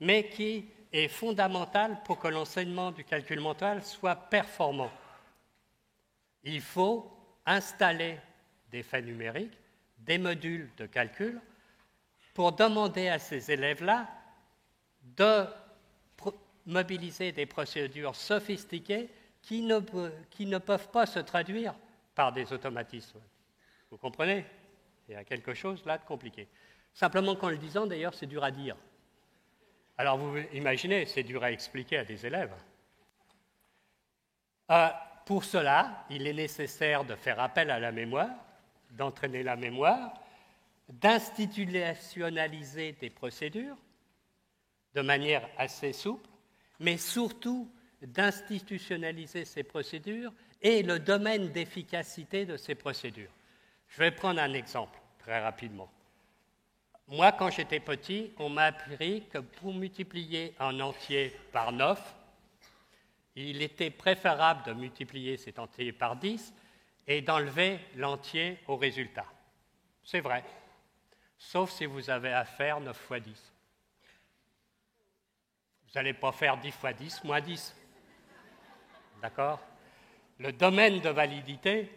S1: mais qui est fondamental pour que l'enseignement du calcul mental soit performant. Il faut installer des faits numériques, des modules de calcul, pour demander à ces élèves-là de mobiliser des procédures sophistiquées qui ne peuvent pas se traduire par des automatismes. Vous comprenez ? Il y a quelque chose là de compliqué. Simplement qu'en le disant, d'ailleurs, c'est dur à dire. Alors vous imaginez, c'est dur à expliquer à des élèves. Pour cela, il est nécessaire de faire appel à la mémoire, d'entraîner la mémoire, d'institutionnaliser des procédures de manière assez souple, mais surtout d'institutionnaliser ces procédures et le domaine d'efficacité de ces procédures. Je vais prendre un exemple très rapidement. Moi, quand j'étais petit, on m'a appris que pour multiplier un entier par 9, il était préférable de multiplier cet entier par 10 et d'enlever l'entier au résultat. C'est vrai, sauf si vous avez à faire 9 fois 10. Vous n'allez pas faire 10 fois 10 moins 10. D'accord ? Le domaine de validité,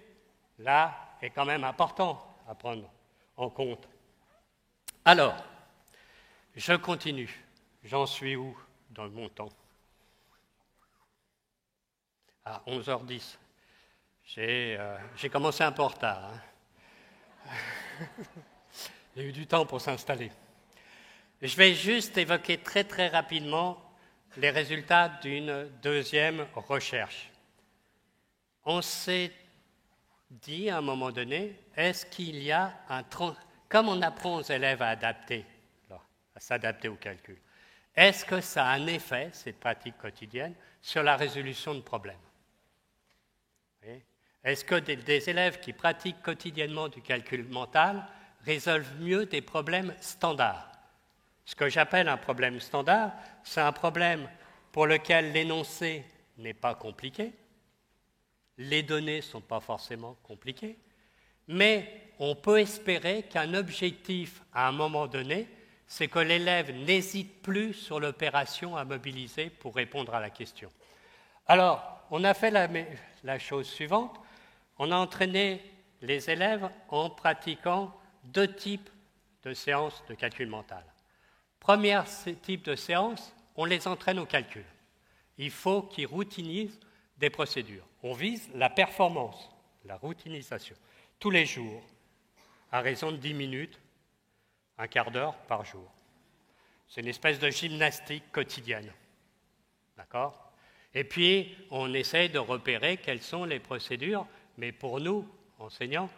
S1: là, est quand même important à prendre en compte. Alors, je continue. J'en suis où dans mon temps ? À 11h10. J'ai commencé un peu en retard. Hein. Il y a eu du temps pour s'installer. Je vais juste évoquer très très rapidement les résultats d'une deuxième recherche. On s'est dit à un moment donné, est-ce qu'il y a comme on apprend aux élèves à s'adapter au calcul, est-ce que ça a un effet, cette pratique quotidienne, sur la résolution de problèmes ? Est-ce que des élèves qui pratiquent quotidiennement du calcul mental résolvent mieux des problèmes standards ? Ce que j'appelle un problème standard, c'est un problème pour lequel l'énoncé n'est pas compliqué, les données ne sont pas forcément compliquées, mais on peut espérer qu'un objectif, à un moment donné, c'est que l'élève n'hésite plus sur l'opération à mobiliser pour répondre à la question. Alors, on a fait la chose suivante, on a entraîné les élèves en pratiquant 2 types de séances de calcul mental. Premier type de séance, on les entraîne au calcul. Il faut qu'ils routinisent des procédures. On vise la performance, la routinisation, tous les jours, à raison de 10 minutes, un quart d'heure par jour. C'est une espèce de gymnastique quotidienne. D'accord ? Et puis, on essaie de repérer quelles sont les procédures, mais pour nous, enseignants,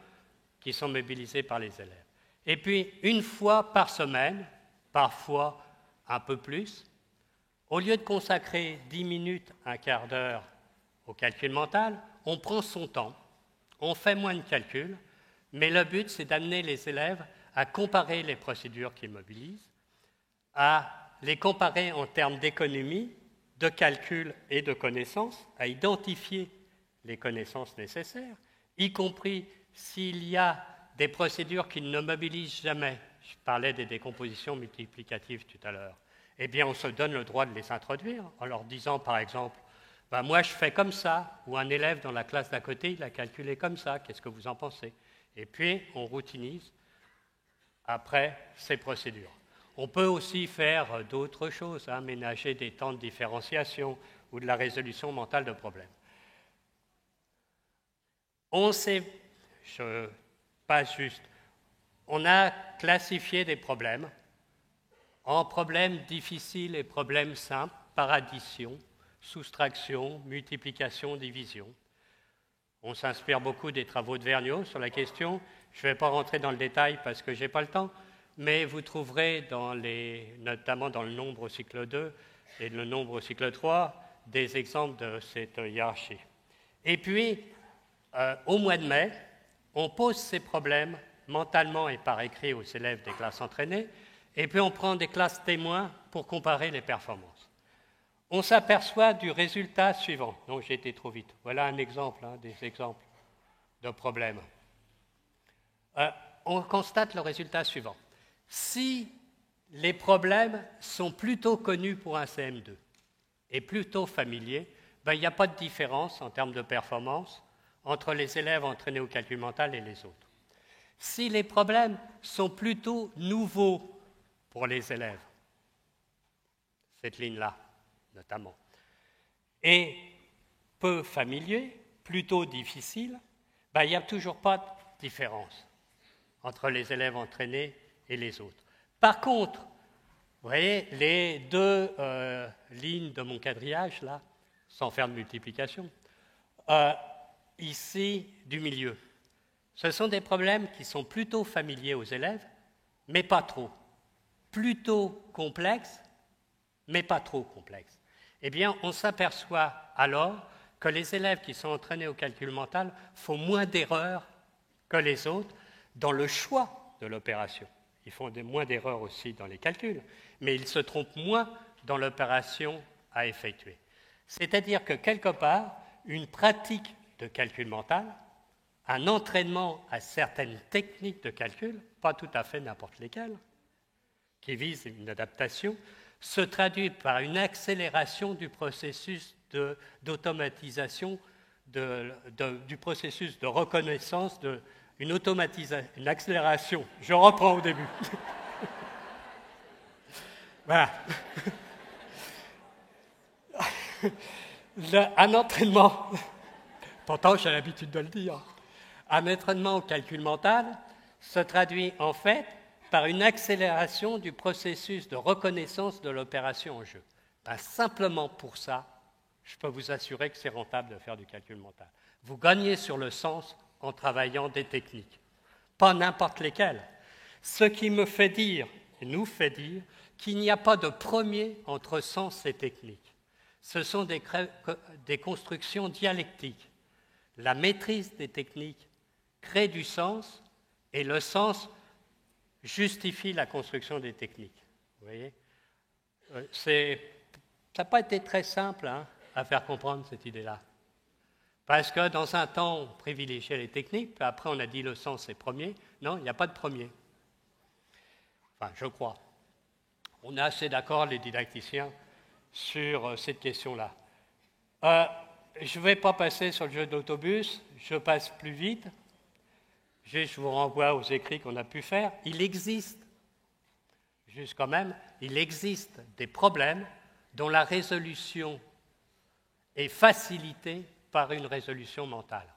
S1: qui sont mobilisées par les élèves. Et puis, une fois par semaine, parfois un peu plus, Au lieu de consacrer 10 minutes, un quart d'heure au calcul mental, on prend son temps, on fait moins de calculs, mais le but, c'est d'amener les élèves à comparer les procédures qu'ils mobilisent, à les comparer en termes d'économie, de calcul et de connaissances, à identifier les connaissances nécessaires, y compris s'il y a des procédures qu'ils ne mobilisent jamais. Je parlais des décompositions multiplicatives tout à l'heure. Eh bien, on se donne le droit de les introduire en leur disant, par exemple, ben, moi, je fais comme ça, ou un élève dans la classe d'à côté, il a calculé comme ça, qu'est-ce que vous en pensez? Et puis, on routinise après ces procédures. On peut aussi faire d'autres choses, ménager des temps de différenciation ou de la résolution mentale de problèmes. On sait, pas juste, on a classifié des problèmes en problèmes difficiles et problèmes simples, par addition, soustraction, multiplication, division. On s'inspire beaucoup des travaux de Vergniaud sur la question. Je ne vais pas rentrer dans le détail parce que je n'ai pas le temps, mais vous trouverez, notamment dans le nombre au cycle 2 et le nombre au cycle 3, des exemples de cette hiérarchie. Et puis, au mois de mai, on pose ces problèmes mentalement et par écrit aux élèves des classes entraînées, et puis on prend des classes témoins pour comparer les performances. On s'aperçoit du résultat suivant. Non, j'ai été trop vite. Voilà un exemple, des exemples de problèmes. On constate le résultat suivant. Si les problèmes sont plutôt connus pour un CM2 et plutôt familiers, il n'y a pas de différence en termes de performance entre les élèves entraînés au calcul mental et les autres. Si les problèmes sont plutôt nouveaux pour les élèves, cette ligne-là notamment, et peu familiers, plutôt difficiles, il n'y a toujours pas de différence entre les élèves entraînés et les autres. Par contre, vous voyez, les deux lignes de mon quadrillage, là, sans faire de multiplication, ici, du milieu, ce sont des problèmes qui sont plutôt familiers aux élèves, mais pas trop. Plutôt complexes, mais pas trop complexes. Eh bien, on s'aperçoit alors que les élèves qui sont entraînés au calcul mental font moins d'erreurs que les autres dans le choix de l'opération. Ils font moins d'erreurs aussi dans les calculs, mais ils se trompent moins dans l'opération à effectuer. C'est-à-dire que quelque part, une pratique de calcul mental, un entraînement à certaines techniques de calcul, pas tout à fait n'importe lesquelles, qui visent une adaptation, se traduit par une accélération du processus d'automatisation, du processus de reconnaissance, une accélération. Je reprends au début. Voilà. Un entraînement, pourtant j'ai l'habitude de le dire, un entraînement au calcul mental se traduit en fait par une accélération du processus de reconnaissance de l'opération en jeu. Simplement pour ça, je peux vous assurer que c'est rentable de faire du calcul mental. Vous gagnez sur le sens en travaillant des techniques, pas n'importe lesquelles. Ce qui me fait dire, nous fait dire, qu'il n'y a pas de premier entre sens et technique. Ce sont des constructions dialectiques. La maîtrise des techniques crée du sens et le sens justifie la construction des techniques. Vous voyez, ça n'a pas été très simple à faire comprendre cette idée-là. Parce que dans un temps, on privilégiait les techniques, puis après on a dit le sens est premier. Non, il n'y a pas de premier. Enfin, je crois. On est assez d'accord, les didacticiens, sur cette question-là. Je ne vais pas passer sur le jeu d'autobus, je passe plus vite. Je vous renvoie aux écrits qu'on a pu faire. Il existe, juste quand même, il existe des problèmes dont la résolution est facilitée par une résolution mentale.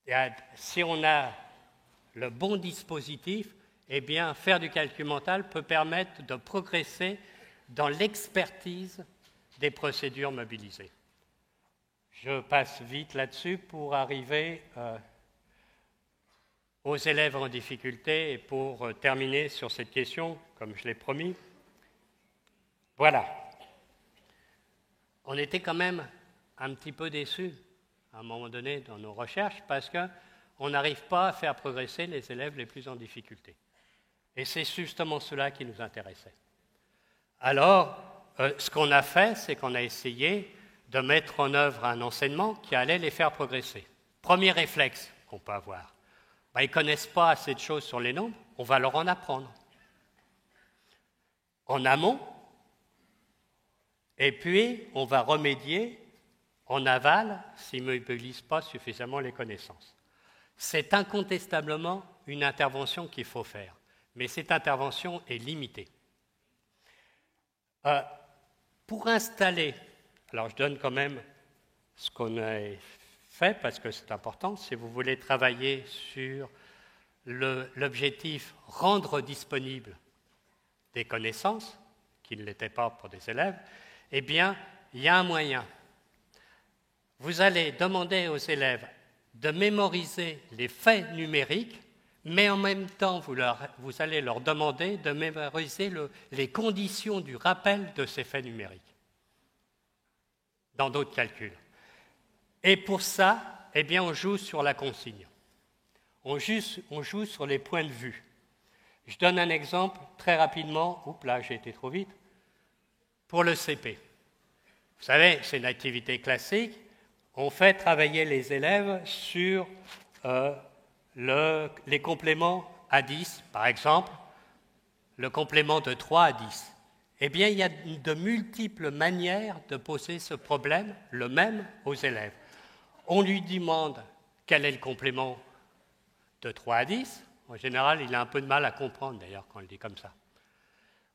S1: Et si on a le bon dispositif, eh bien, faire du calcul mental peut permettre de progresser dans l'expertise des procédures mobilisées. Je passe vite là-dessus pour arriver aux élèves en difficulté et pour terminer sur cette question, comme je l'ai promis. Voilà. On était quand même un petit peu déçus à un moment donné dans nos recherches parce qu'on n'arrive pas à faire progresser les élèves les plus en difficulté. Et c'est justement cela qui nous intéressait. Alors, ce qu'on a fait, c'est qu'on a essayé de mettre en œuvre un enseignement qui allait les faire progresser. Premier réflexe qu'on peut avoir. Ils ne connaissent pas assez de choses sur les nombres, on va leur en apprendre. En amont, et puis on va remédier en aval s'ils ne mobilisent pas suffisamment les connaissances. C'est incontestablement une intervention qu'il faut faire, mais cette intervention est limitée. Pour installer, alors je donne quand même ce qu'on a fait parce que c'est important, si vous voulez travailler sur l'objectif rendre disponible des connaissances, qui ne l'étaient pas pour des élèves, eh bien, il y a un moyen. Vous allez demander aux élèves de mémoriser les faits numériques, mais en même temps, vous allez leur demander de mémoriser les conditions du rappel de ces faits numériques dans d'autres calculs. Et pour ça, eh bien, on joue sur la consigne. On joue sur les points de vue. Je donne un exemple très rapidement. Oups, là, j'ai été trop vite. Pour le CP. Vous savez, c'est une activité classique. On fait travailler les élèves sur les compléments à 10, par exemple, le complément de 3 à 10. Eh bien, il y a de multiples manières de poser ce problème, le même aux élèves. On lui demande quel est le complément de 3 à 10. En général, il a un peu de mal à comprendre, d'ailleurs, quand on le dit comme ça.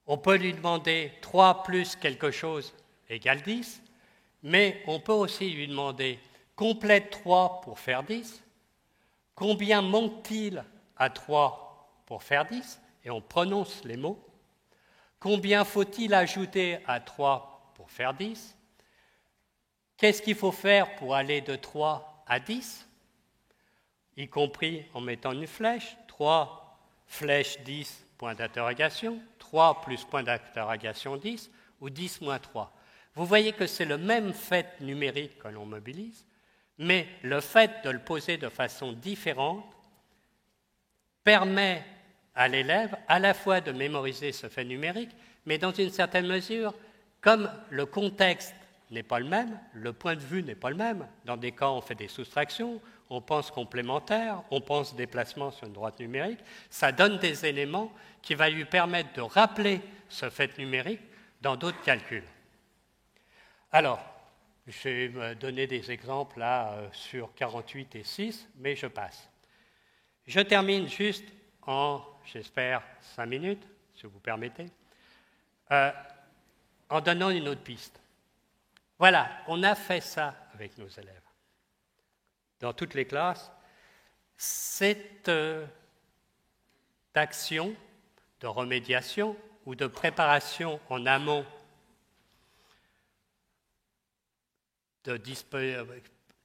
S1: On peut lui demander 3 plus quelque chose égale 10, mais on peut aussi lui demander complète 3 pour faire 10, combien manque-t-il à 3 pour faire 10, et on prononce les mots, combien faut-il ajouter à 3 pour faire 10, qu'est-ce qu'il faut faire pour aller de 3 à 10, y compris en mettant une flèche, 3 flèche 10, point d'interrogation, 3 plus point d'interrogation 10, ou 10 moins 3. Vous voyez que c'est le même fait numérique que l'on mobilise, mais le fait de le poser de façon différente permet à l'élève à la fois de mémoriser ce fait numérique, mais dans une certaine mesure, comme le contexte n'est pas le même, le point de vue n'est pas le même. Dans des cas, on fait des soustractions, on pense complémentaire, on pense déplacement sur une droite numérique. Ça donne des éléments qui vont lui permettre de rappeler ce fait numérique dans d'autres calculs. Alors, je vais donner des exemples là sur 48 et 6, mais je passe. Je termine juste en, j'espère, 5 minutes, si vous permettez, en donnant une autre piste. Voilà, on a fait ça avec nos élèves. Dans toutes les classes, cette action de remédiation ou de préparation en amont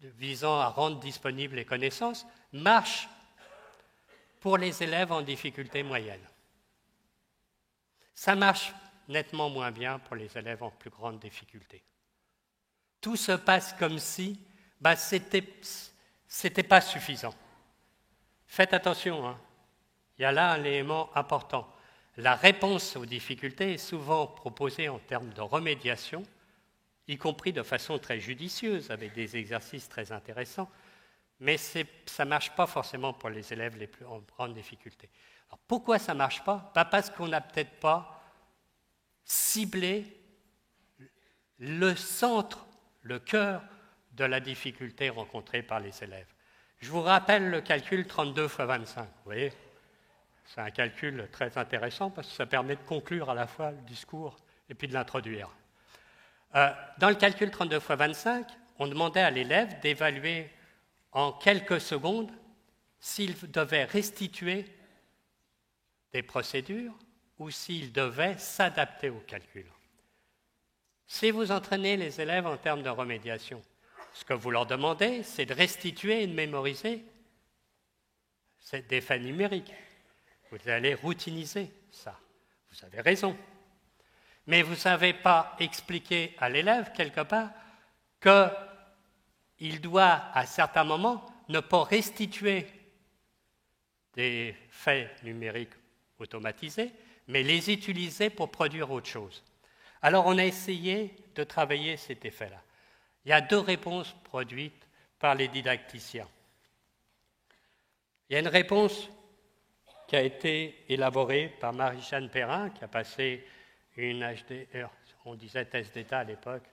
S1: visant à rendre disponibles les connaissances marche pour les élèves en difficulté moyenne. Ça marche nettement moins bien pour les élèves en plus grande difficulté. Tout se passe comme si c'était pas suffisant. Faites attention, hein. Il y a là un élément important. La réponse aux difficultés est souvent proposée en termes de remédiation, y compris de façon très judicieuse, avec des exercices très intéressants, mais ça ne marche pas forcément pour les élèves les plus en grande difficulté. Alors, pourquoi ça ne marche pas ? Parce qu'on n'a peut-être pas ciblé le centre, le cœur de la difficulté rencontrée par les élèves. Je vous rappelle le calcul 32 x 25, vous voyez ? C'est un calcul très intéressant parce que ça permet de conclure à la fois le discours et puis de l'introduire. Dans le calcul 32 x 25, on demandait à l'élève d'évaluer en quelques secondes s'il devait restituer des procédures ou s'il devait s'adapter au calcul. Si vous entraînez les élèves en termes de remédiation, ce que vous leur demandez, c'est de restituer et de mémoriser des faits numériques. Vous allez routiniser ça. Vous avez raison. Mais vous n'avez pas expliqué à l'élève, quelque part, qu'il doit, à certains moments, ne pas restituer des faits numériques automatisés, mais les utiliser pour produire autre chose. Alors on a essayé de travailler cet effet-là. Il y a 2 réponses produites par les didacticiens. Il y a une réponse qui a été élaborée par Marie-Jeanne Perrin, qui a passé une HDR, on disait thèse d'État à l'époque,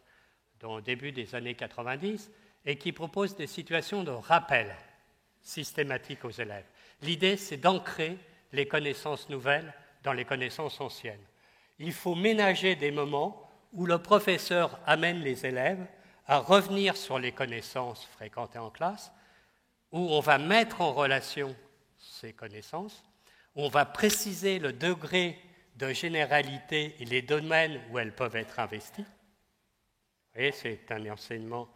S1: au début des années 90, et qui propose des situations de rappel systématique aux élèves. L'idée, c'est d'ancrer les connaissances nouvelles dans les connaissances anciennes. Il faut ménager des moments où le professeur amène les élèves à revenir sur les connaissances fréquentées en classe, où on va mettre en relation ces connaissances, où on va préciser le degré de généralité et les domaines où elles peuvent être investies. Vous voyez, c'est un enseignement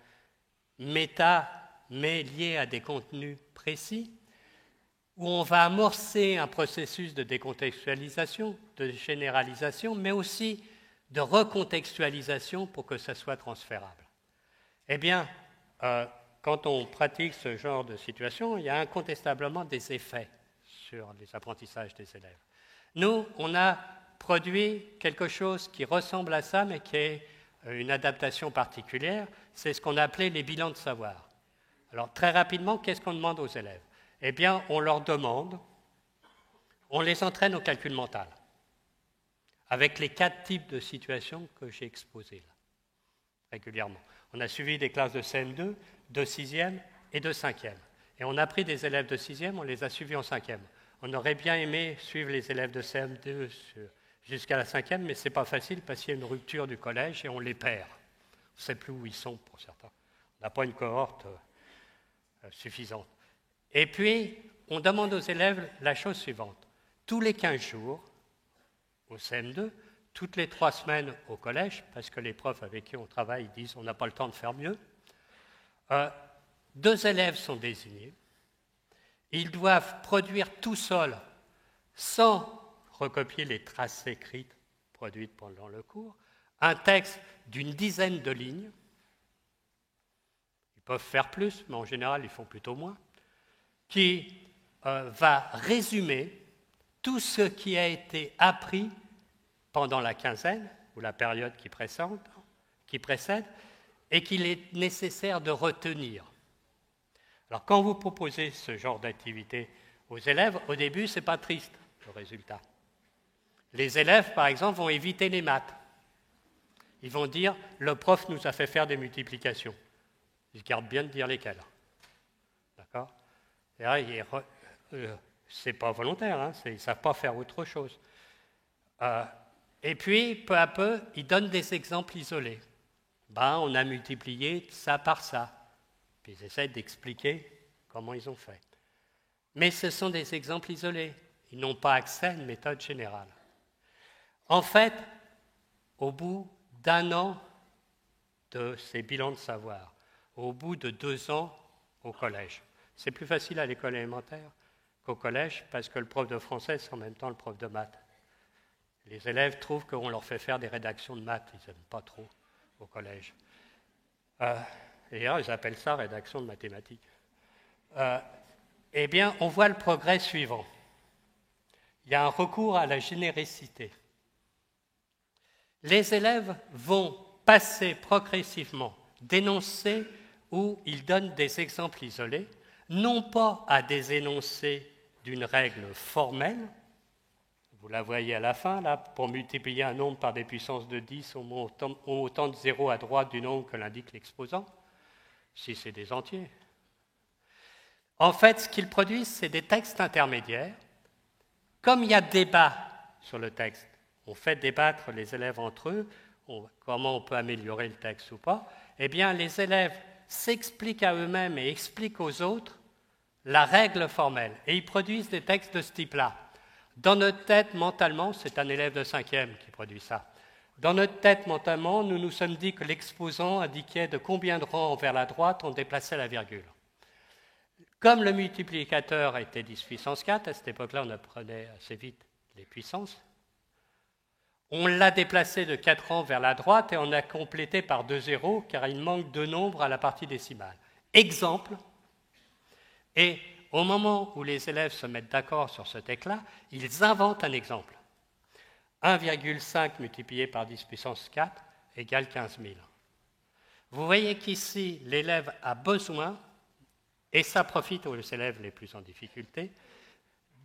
S1: méta, mais lié à des contenus précis, où on va amorcer un processus de décontextualisation, de généralisation, mais aussi de recontextualisation pour que ça soit transférable. Eh bien, quand on pratique ce genre de situation, il y a incontestablement des effets sur les apprentissages des élèves. Nous, on a produit quelque chose qui ressemble à ça, mais qui est une adaptation particulière, c'est ce qu'on a appelé les bilans de savoir. Alors, très rapidement, qu'est-ce qu'on demande aux élèves? Eh bien, on leur demande, on les entraîne au calcul mental, avec les 4 types de situations que j'ai exposées là, régulièrement. On a suivi des classes de CM2, de 6e et de 5e. Et on a pris des élèves de 6e, on les a suivis en 5e. On aurait bien aimé suivre les élèves de CM2 jusqu'à la 5e, mais ce n'est pas facile parce qu'il y a une rupture du collège et on les perd. On ne sait plus où ils sont pour certains. On n'a pas une cohorte suffisante. Et puis, on demande aux élèves la chose suivante. Tous les 15 jours, au CM2, toutes les 3 semaines au collège, parce que les profs avec qui on travaille disent on n'a pas le temps de faire mieux, 2 élèves sont désignés. Ils doivent produire tout seuls, sans recopier les traces écrites produites pendant le cours, un texte d'une dizaine de lignes. Ils peuvent faire plus, mais en général, ils font plutôt moins, qui va résumer tout ce qui a été appris pendant la quinzaine, ou la période qui précède, et qu'il est nécessaire de retenir. Alors, quand vous proposez ce genre d'activité aux élèves, au début, ce n'est pas triste, le résultat. Les élèves, par exemple, vont éviter les maths. Ils vont dire, le prof nous a fait faire des multiplications. Ils gardent bien de dire lesquelles. D'accord? C'est pas volontaire, hein, ils ne savent pas faire autre chose. Et puis, peu à peu, ils donnent des exemples isolés. On a multiplié ça par ça. Puis ils essaient d'expliquer comment ils ont fait. Mais ce sont des exemples isolés. Ils n'ont pas accès à une méthode générale. En fait, au bout d'1 an de ces bilans de savoir, au bout de 2 ans au collège, c'est plus facile à l'école élémentaire qu'au collège parce que le prof de français, c'est en même temps le prof de maths. Les élèves trouvent qu'on leur fait faire des rédactions de maths, ils n'aiment pas trop au collège. D'ailleurs, ils appellent ça rédaction de mathématiques. Eh bien, on voit le progrès suivant. Il y a un recours à la généricité. Les élèves vont passer progressivement d'énoncés où ils donnent des exemples isolés, non pas à des énoncés d'une règle formelle. Vous la voyez à la fin, là, pour multiplier un nombre par des puissances de 10, on met autant de zéros à droite du nombre que l'indique l'exposant, si c'est des entiers. En fait, ce qu'ils produisent, c'est des textes intermédiaires. Comme il y a débat sur le texte, on fait débattre les élèves entre eux, comment on peut améliorer le texte ou pas, eh bien, les élèves s'expliquent à eux-mêmes et expliquent aux autres la règle formelle. Et ils produisent des textes de ce type-là. Dans notre tête, mentalement, c'est un élève de 5e qui produit ça. Dans notre tête, mentalement, nous nous sommes dit que l'exposant indiquait de combien de rangs vers la droite on déplaçait la virgule. Comme le multiplicateur était 10 puissance 4, à cette époque-là, on apprenait assez vite les puissances, On l'a déplacé de 4 rangs vers la droite et on a complété par 2 zéros car il manque 2 nombres à la partie décimale. Exemple, et au moment où les élèves se mettent d'accord sur ce texte-là, ils inventent un exemple. 1,5 multiplié par 10 puissance 4 égale 15 000. Vous voyez qu'ici, l'élève a besoin, et ça profite aux élèves les plus en difficulté,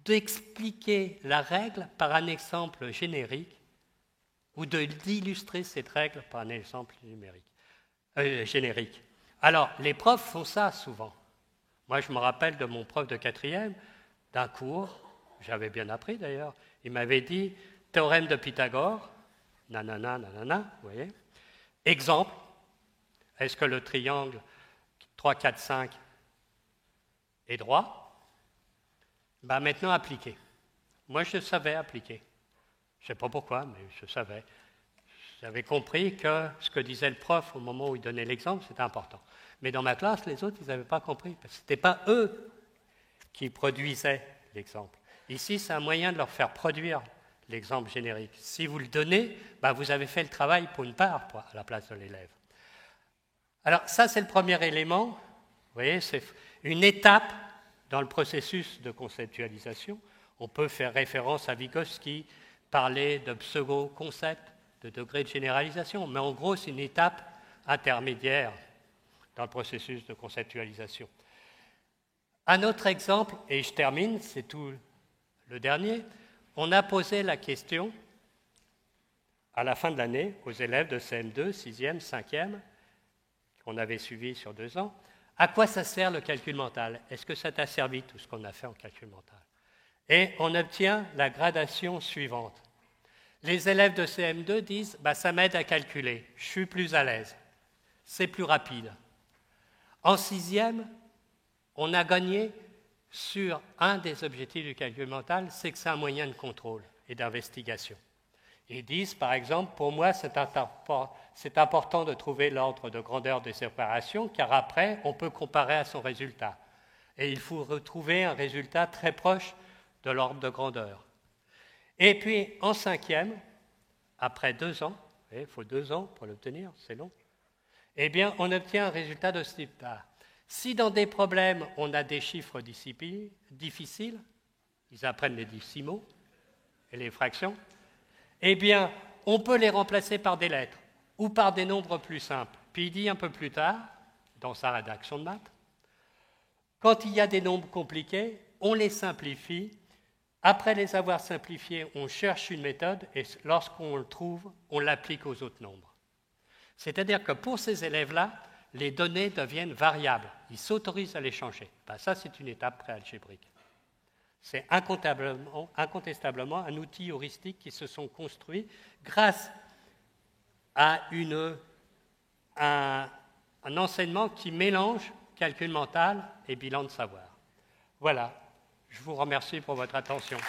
S1: d'expliquer la règle par un exemple générique ou d'illustrer cette règle par un exemple générique. Alors, les profs font ça souvent. Moi, je me rappelle de mon prof de 4e, d'un cours, j'avais bien appris d'ailleurs, il m'avait dit « théorème de Pythagore », nanana, nanana, vous voyez. Exemple, est-ce que le triangle 3, 4, 5 est droit? Maintenant, appliquer. Moi, je savais appliquer. Je ne sais pas pourquoi, mais je savais. J'avais compris que ce que disait le prof au moment où il donnait l'exemple, c'était important. Mais dans ma classe, les autres, ils n'avaient pas compris, parce que ce n'était pas eux qui produisaient l'exemple. Ici, c'est un moyen de leur faire produire l'exemple générique. Si vous le donnez, vous avez fait le travail pour une part à la place de l'élève. Alors ça, c'est le premier élément. Vous voyez, c'est une étape dans le processus de conceptualisation. On peut faire référence à Vygotsky, parler de pseudo-concept, de degré de généralisation, mais en gros, c'est une étape intermédiaire dans le processus de conceptualisation. Un autre exemple, et je termine, c'est tout le dernier, on a posé la question à la fin de l'année aux élèves de CM2, 6e, 5e, qu'on avait suivis sur 2 ans, à quoi ça sert le calcul mental? Est-ce que ça t'a servi tout ce qu'on a fait en calcul mental? Et on obtient la gradation suivante. Les élèves de CM2 disent ça m'aide à calculer, je suis plus à l'aise, c'est plus rapide. En 6e, on a gagné sur un des objectifs du calcul mental, c'est que c'est un moyen de contrôle et d'investigation. Ils disent, par exemple, pour moi, c'est important de trouver l'ordre de grandeur des opérations, car après, on peut comparer à son résultat. Et il faut retrouver un résultat très proche de l'ordre de grandeur. Et puis, en 5e, après 2 ans, il faut 2 ans pour l'obtenir, c'est long, eh bien, on obtient un résultat de ce type-là. Si dans des problèmes, on a des chiffres difficiles, ils apprennent les décimaux et les fractions, eh bien, on peut les remplacer par des lettres ou par des nombres plus simples. Puis il dit un peu plus tard, dans sa rédaction de maths, quand il y a des nombres compliqués, on les simplifie. Après les avoir simplifiés, on cherche une méthode et lorsqu'on le trouve, on l'applique aux autres nombres. C'est-à-dire que pour ces élèves-là, les données deviennent variables. Ils s'autorisent à les changer. Ça, c'est une étape préalgébrique. C'est incontestablement un outil heuristique qui se sont construits grâce à un enseignement qui mélange calcul mental et bilan de savoir. Voilà, je vous remercie pour votre attention.